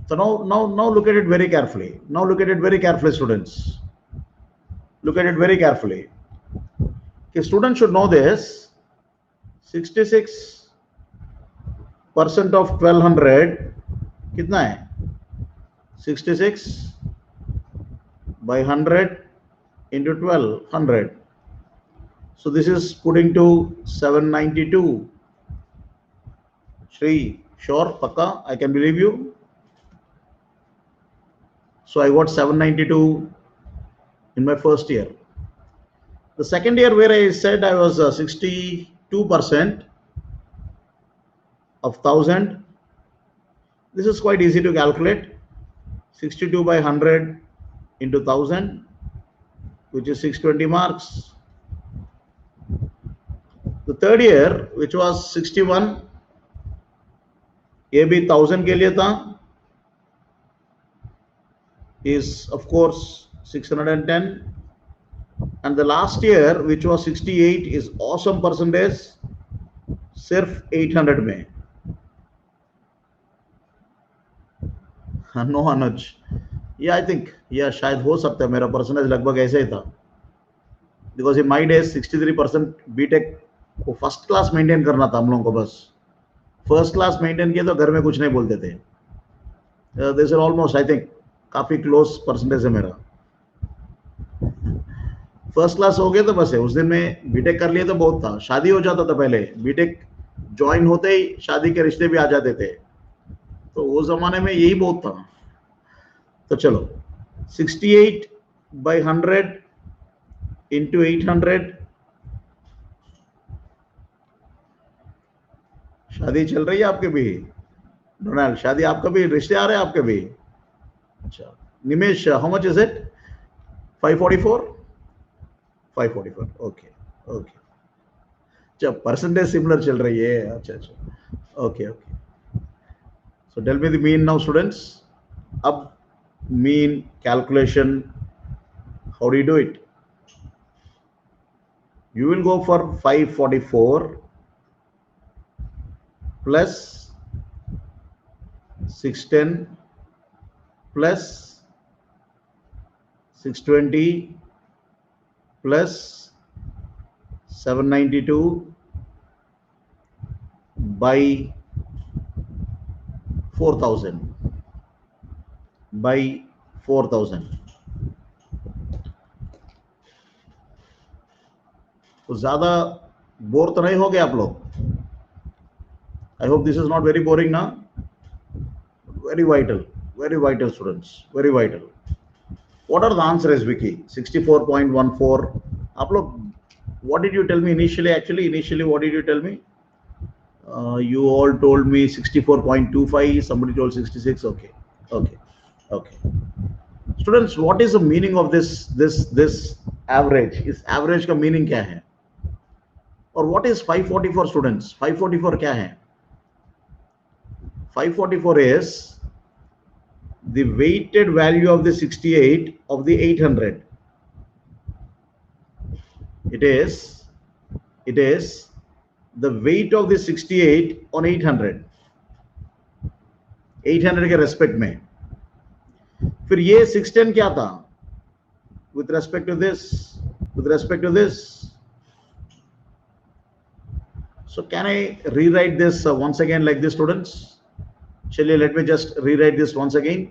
So now look at it very carefully. Now look at it very carefully, students. Look at it very carefully. Okay, students should know this. 66% of 1200 कितना है? 66 by 100 into 1200. So this is putting to 792. Shri, sure, Pakka, I can believe you. So I got 792 in my first year. The second year where I said I was 62% of 1000. This is quite easy to calculate. 62 by 100 into 1000, which is 620 marks. The third year, which was 61, ये भी 1000 के लिए था, is of course 610. And the last year, which was 68, is awesome percentage, सिर्फ 800 में. No, Anuj. Yeah, I think, yeah, शायद हो सकता है. मेरा परसेंटेज लगभग ऐसे ही था. Because in my days 63% BTech को फर्स्ट क्लास मेंटेन करना था हम लोगों को. बस फर्स्ट क्लास मेंटेन किया तो घर में कुछ नहीं बोलते थे. This is almost, I think, काफी क्लोज परसेंटेज है मेरा. फर्स्ट क्लास हो गया तो बस है. उस दिन में बीटेक कर लिया तो बहुत था. शादी हो जाता था पहले. बीटेक ज्वाइन होते ही शादी के रिश्ते भी आ जाते थे. तो वो जमाने में यही बहुत था. तो चलो 68 by 100 into 800. शादी चल रही है आपके भी? डोनाल्ड, शादी आपका भी, रिश्ते आ रहे हैं आपके भी? अच्छा. Nimesh, how much is it? 544. 544. Okay okay. अच्छा, परसेंटेज सिमिलर चल रही है. अच्छा अच्छा. Okay okay. So tell me the mean now students. अब mean calculation, how do you do it? You will go for 544 plus 610 plus 620 plus 792 by 4000 by 4000. तो ज्यादा bore तो नहीं हो गए आप लोग? I hope this is not very boring ना. Very vital students, very vital. What are the answers, Vicky? 64.14. आप लोग, what did you tell me initially? Actually initially what did you tell me? You all told me 64.25. Somebody told 66. Okay. Students, what is the meaning of this average? इस average का meaning क्या है? और what is 544 students? 544 क्या है? 544 is the weighted value of the 68 of the 800. It is the weight of the 68 on 800. 800 के respect में. फिर ये 610 क्या था? With respect to this. So can I rewrite this once again like this, students? Chaliye, let me just rewrite this once again.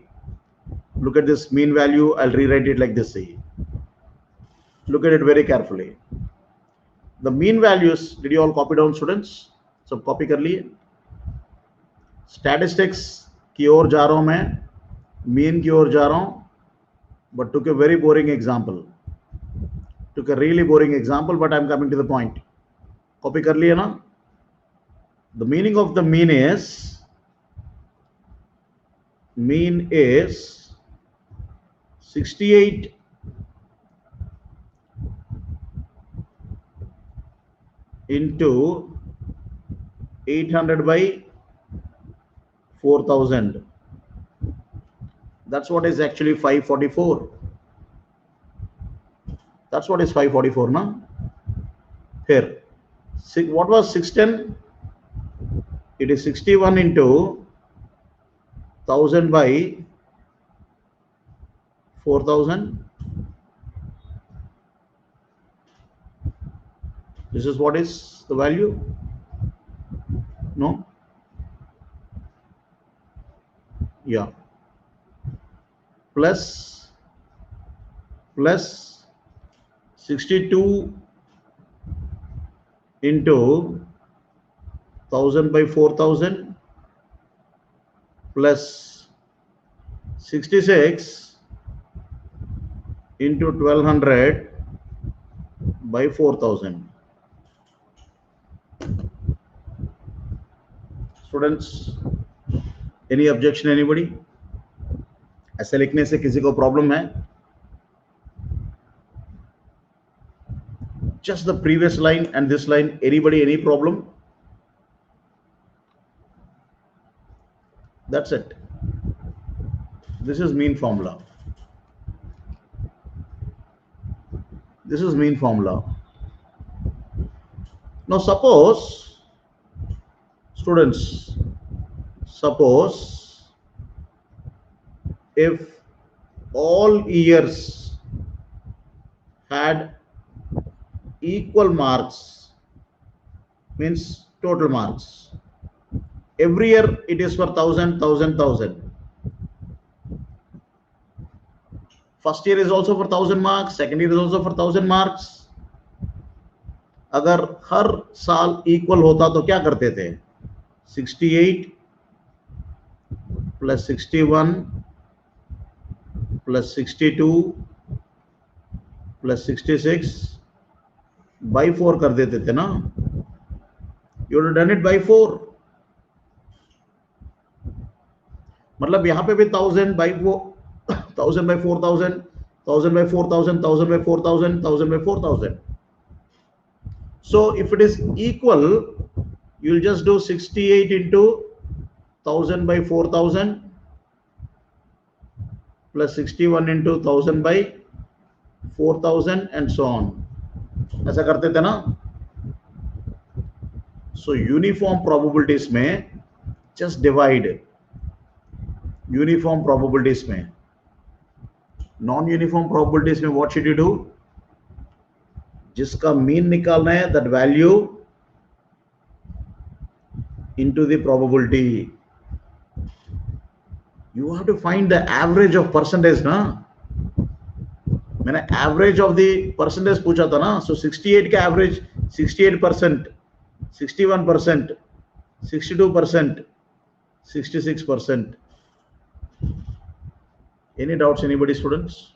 Look at this mean value. I'll rewrite it like this. See, look at it very carefully. The mean values, did you all copy down, students? So copy कर लिए. Statistics की ओर जा रहा हूं मैं, mean की ओर जा रहा हूं, but took a very boring example. Took a really boring example, but I'm coming to the point. Copy कर लिए ना? The meaning of the mean is 68 into 800 by 4000. That's what is actually 544. That's what is 544 now. Here, what was 610? It is 61 into 1000 by 4000. This is what is the value? No? Yeah. Plus 62 into 1000 by 4000 plus 66 into 1200 by 4000. Students, any objection, anybody? ऐसे लिखने से किसी को problem है? Just the previous line and this line, anybody, any problem? That's it. This is mean formula. This is mean formula. Now suppose, students, suppose if all years had equal marks, means total marks. Every year it is for 1000, 1000, 1000. First year is also for 1000 marks, second year is also for 1000 marks. अगर हर साल equal होता तो क्या करते थे? 68 plus 61 plus 62 plus 66 by 4 कर देते थे ना? You would have done it by 4. मतलब यहाँ पे भी 1000 by 4, 1000 by 4000, 1000 by 4000, 1000 by 4000, 1000 by 4000. So if it is equal, you will just do 68 into 1000 by 4000 plus 61 into 1000 by 4000 and so on. ऐसा करते थे ना? So uniform probabilities में just divide. Uniform probabilities में. Non-uniform probabilities में what should you do? जिसका mean निकालना है, that value into the probability. You have to find the average of percentage ना. मैंने average of the percentage पूछा था ना. So 68 का average 68%, 61%, 62%, 66%. Any doubts, anybody, students?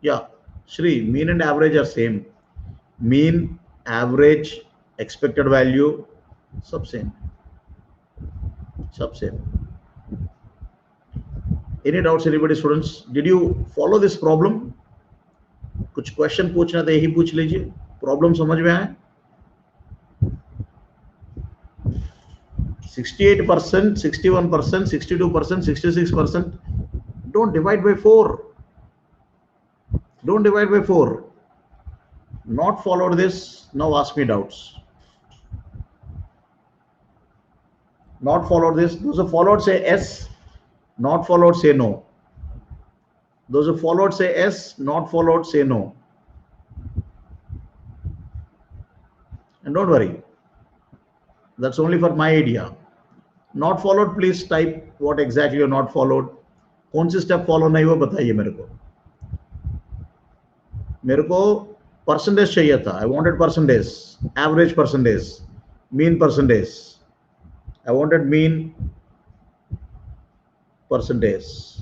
Yeah, Shri, mean and average are same. Mean, average, expected value, sub same. Sub same. Any doubts, anybody, students? Did you follow this problem? कुछ question पूछना था, यही पूछ लीजिए. Problem समझ में आए? 68%, 61%, 62%, 66%. Don't divide by 4. Don't divide by 4. Not followed this. Now ask me doubts. Not followed this. Those who followed say yes. Not followed say no. Those who followed say yes. Not followed say no. And don't worry. That's only for my idea. Not followed, please type what exactly you're not followed. कौन see step follow नहीं हुआ बताइए मेरे को. मेरे को percentage चाहिए था. I wanted percentage, average percentage, mean percentage. I wanted mean percentage.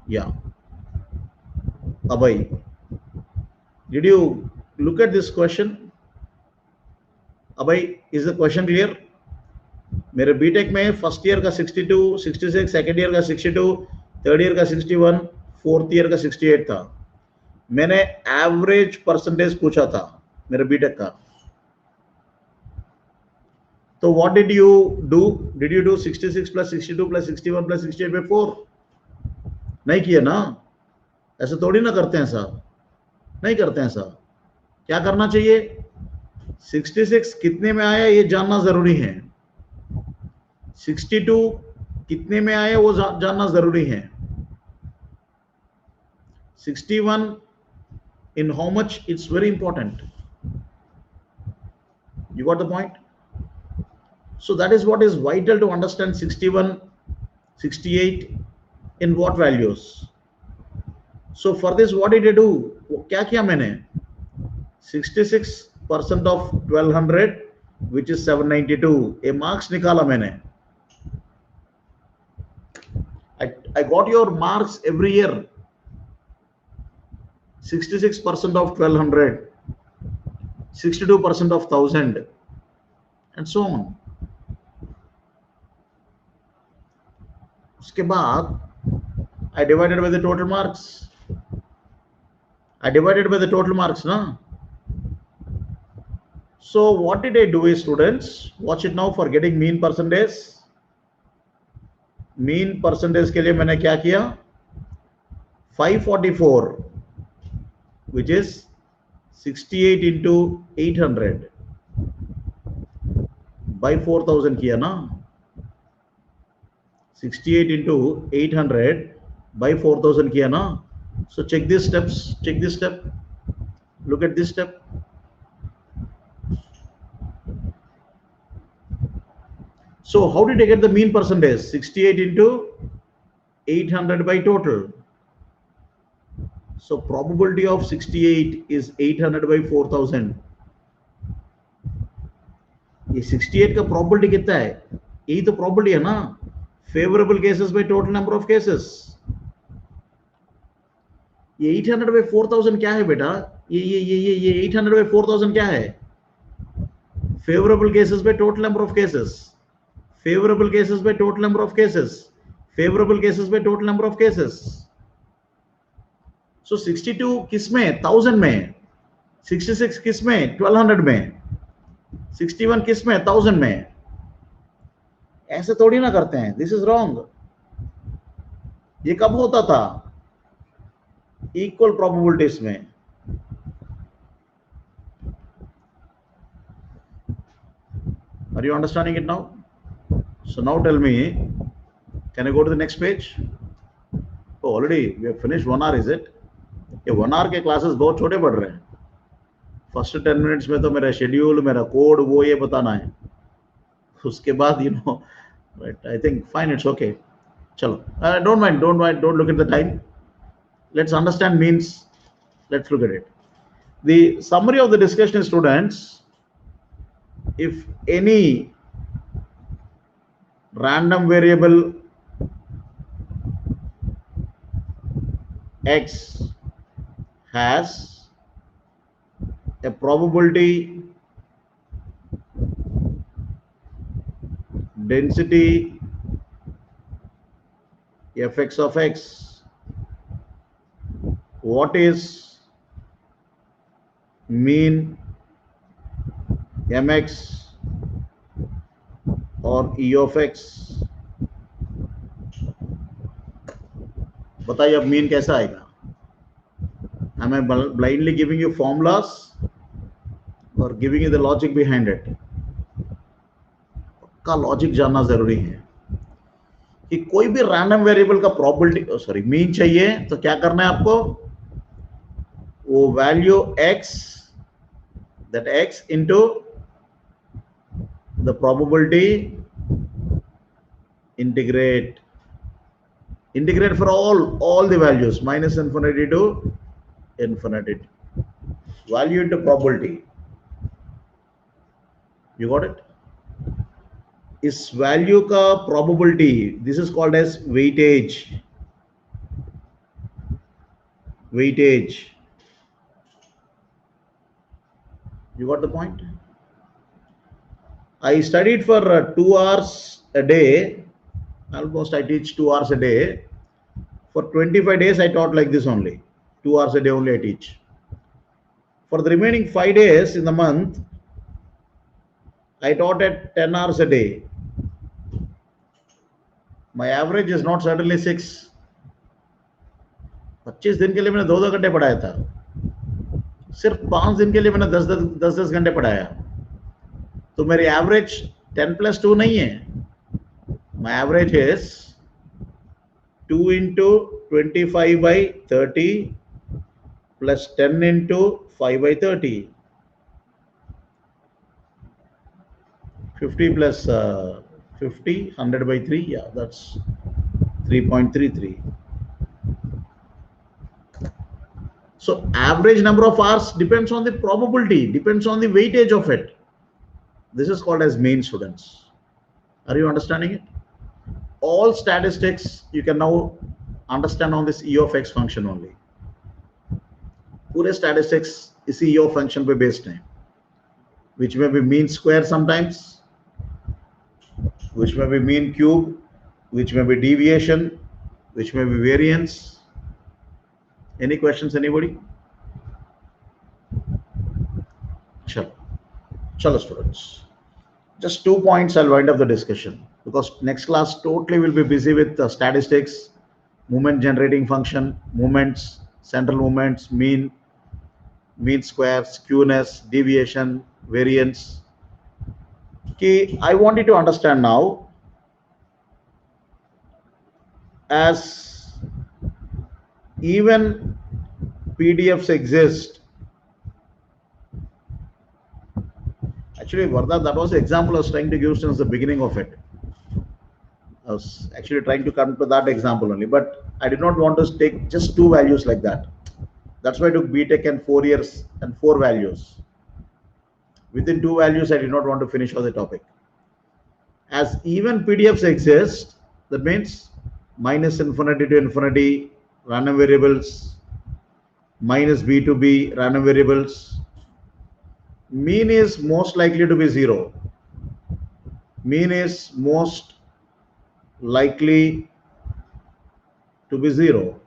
Yeah. Abhay, did you look at this question? Abhay, is the question clear? मेरे बीटेक में फर्स्ट ईयर का 62, 66, सेकेंड ईयर का 62, थर्ड ईयर का 61, fourth year का 68 था. मैंने average percentage पूछा था मेरे बीटेक का, तो what did you do? Did you do 66 plus 62 plus 61 plus 68 by 4? नहीं किया ना, ऐसे थोड़ी ना करते हैं साहब, नहीं करते हैं साहब। क्या करना चाहिए? 66 कितने में आया ये जानना जरूरी है, 62 कितने में आया वो जानना जरूरी है, 61 in how much, it's very important. You got the point? So that is what is vital to understand 61, 68 in what values. So for this what did I do? क्या किया मैंने? 66% of 1200 which is 792, a marks निकाला मैंने. I got your marks every year. 66% of 1200, 62% of 1000 and so on. उसके बाद I divided by the total marks. I divided by the total marks, na? So what did I do is, students, watch it now, for getting mean percentage. Mean percentage के लिए मैंने क्या किया? 544 which is 68 into 800 by 4000 किया ना, 68 into 800 by 4000 किया ना. So check these steps, check this step, look at this step. So how did I get the mean percentage? 68 into 800 by total. So probability of 68 is 800 by 4000. ये 68 का probability कितना है? यही तो probability है ना, favorable cases by total number of cases. ये 800 by 4000 क्या है बेटा? ये 800 by 4000 क्या है? Favorable cases by total number of cases. Favorable cases by total number of cases. Favorable cases by total number of cases. So 62 किस में? 1000 में. 66 किस में? 1200 में. 61 किस में? 1000 में. ऐसे थोड़ी ना करते हैं. This is wrong. ये कब होता था? Equal probabilities में. Are you understanding it now? So now tell me, can I go to the next page? Oh, already we have finished 1 hour, is it? ये 1 hour के classes बहुत छोटे पड़ रहे हैं. First 10 minutes में तो मेरा schedule, मेरा code वो ये बताना है. उसके बाद you know, right? I think fine, it's okay. चलो, don't mind, don't look at the time. Let's understand means. Let's look at it. The summary of the discussion, students, if any random variable x has a probability density fx of x, what is mean mx or e of x? बताइए अब mean कैसा आएगा? Am I blindly giving you formulas or giving you the logic behind it? का logic जानना जरूरी है कि कोई भी रैंडम वेरिएबल का प्रोबेबिलिटी मीन चाहिए तो क्या करना है आपको? वो value x, that x into the probability, integrate for all the values, minus infinity to infinity, value into probability. You got it? इस वैल्यू का probability, this is called as weightage. You got the point? I studied for 2 hours a day. Almost I teach 2 hours a day. For 25 days I taught like this only. 2 hours a day only I teach. For the remaining 5 days in the month, I taught at 10 hours a day. My average is not certainly 6. 25 दिन के लिए मैंने 2-2 घंटे पढ़ाया था. सिर्फ 5 दिन के लिए मैंने 10-10 घंटे पढ़ाया. तो मेरी एवरेज 10+2 नहीं है. My average is 2 into 25/30 plus 10 into 5/30. 50 plus 50, 100/3. Yeah, that's 3.33. So average number of hours depends on the probability, depends on the weightage of it. This is called as mean, students. Are you understanding it? All statistics you can now understand on this E of x function only. पूरे statistics इसी E of function पे based हैं, which may be mean square sometimes, which may be mean cube, which may be deviation, which may be variance. Any questions, anybody? Chalo students. Just 2 points I'll wind up the discussion, because next class totally will be busy with statistics, movement generating function, movements, central movements, mean square, skewness, deviation, variance. Okay, I want you to understand now, as even PDFs exist. Actually, Vardha, that was the example I was trying to give since the beginning of it. I was actually trying to come to that example only, but I did not want to take just 2 values like that. That's why I took BTech and 4 years and 4 values. Within 2 values, I did not want to finish all the topic. As even PDFs exist, that means minus infinity to infinity, random variables, minus b to b, random variables. Mean is most likely to be 0. Mean is most likely to be 0.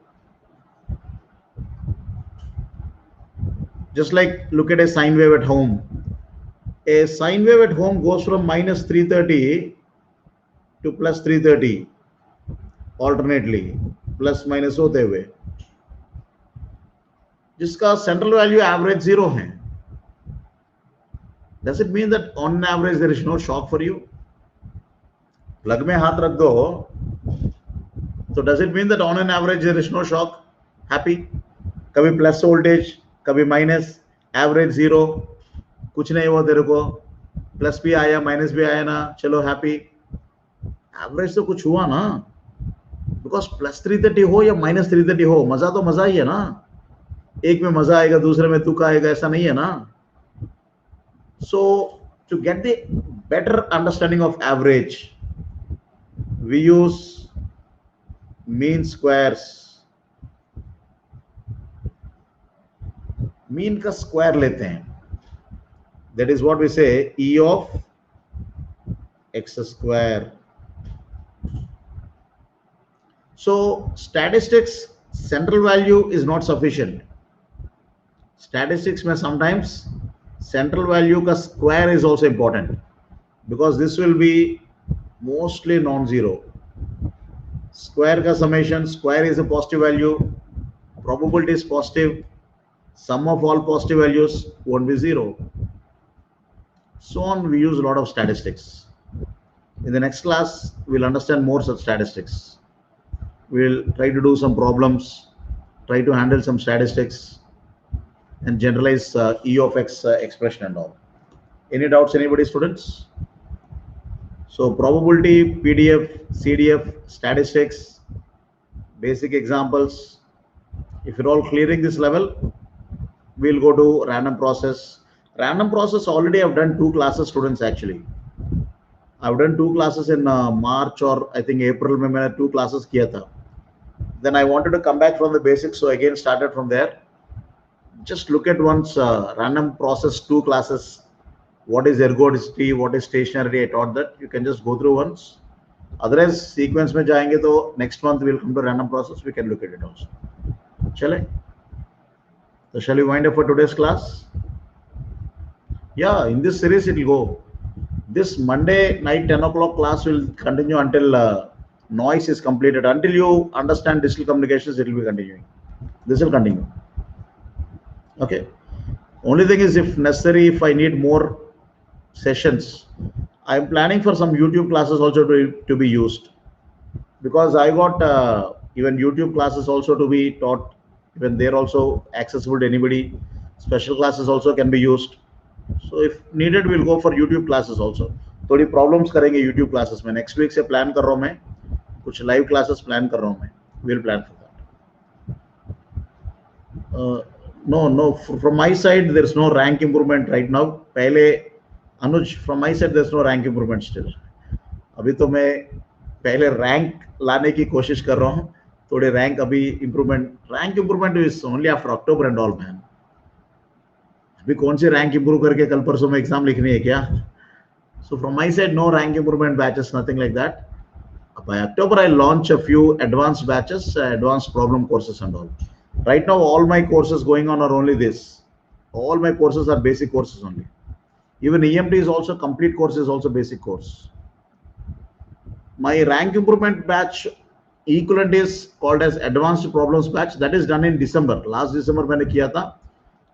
Just like look at a sine wave at home. A sine wave at home goes from minus 330 to plus 330 alternately, plus minus होते हुए, जिसका central value average 0 है. Does it mean that on an average there is no shock for you? Plug में हाथ रख दो, so does it mean that on an average there is no shock? Happy? कभी plus voltage, कभी minus, average 0, कुछ नहीं हुआ तेरे को, प्लस भी आया माइनस भी आया ना, चलो हैप्पी. एवरेज तो कुछ हुआ ना, बिकॉज प्लस 330 हो या माइनस 330 हो, मजा तो मजा ही है ना. एक में मजा आएगा, दूसरे में तुक आएगा, ऐसा नहीं है ना. So to get the better understanding of average, we use mean squares. Mean का स्क्वायर लेते हैं. That is what we say, E of x square. So statistics central value is not sufficient. Statistics may sometimes central value ka square is also important, because this will be mostly non-zero. Square ka summation, square is a positive value, probability is positive, sum of all positive values won't be 0. So on, we use a lot of statistics. In the next class, we'll understand more such statistics. We'll try to do some problems, try to handle some statistics, and generalize E of x expression and all. Any doubts, anybody, students? So probability, PDF, CDF, statistics, basic examples. If you're all clearing this level, we'll go to random process. Random process already I've done 2 classes, students. Actually I've done 2 classes in March or I think April में मैंने 2 classes किया था. Then I wanted to come back from the basics, so again started from there. Just look at once random process 2 classes. What is ergodicity, what is stationarity, I taught that. You can just go through once. Otherwise sequence में जाएंगे तो next month we'll come to random process, we can look at it also. चले. So shall we wind up for today's class? Yeah, in this series it will go. This Monday night 10 o'clock class will continue until noise is completed. Until you understand digital communications, it will be continuing. This will continue. Okay. Only thing is, if necessary, if I need more sessions, I'm planning for some YouTube classes also to be used, because I got even YouTube classes also to be taught. Even they're also accessible to anybody. Special classes also can be used. So if needed, we'll go for YouTube classes also. थोड़ी problems करेंगे YouTube classes में. Next week से plan कर रहा हूँ मैं. कुछ live classes plan कर रहा हूँ मैं. We'll plan for that. No. From my side, there's no rank improvement right now. पहले Anuj, from my side, there's no rank improvement still. अभी तो मैं पहले रैंक लाने की कोशिश कर रहा हूँ. थोड़े रैंक अभी rank improvement is only after October and all man. अभी कौन से रैंक इम्प्रूव करके कल परसों में एग्जाम लिखनी है क्या? So from my side, no rank improvement batches, nothing like that. By October, I'll launch a few advanced batches, advanced problem courses and all. Right now, all my courses going on are only this. All my courses are basic courses only. Even EMT is also complete course, is also basic course. My rank improvement batch equivalent is called as advanced problems batch. That is done in December. Last December मैंने किया था.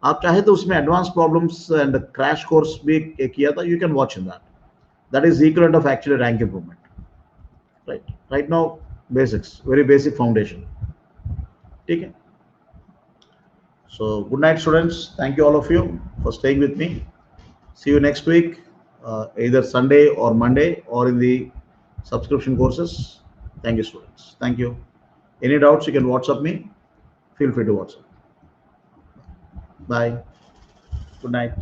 आप चाहे तो उसमें advanced problems and crash course भी किया था. You can watch in that. That is equivalent of actually rank improvement. Right now, basics, very basic foundation. Okay. So good night, students. Thank you all of you for staying with me. See you next week, either Sunday or Monday, or in the subscription courses. Thank you, students. Thank you. Any doubts, you can WhatsApp me. Feel free to WhatsApp. Bye. Good night.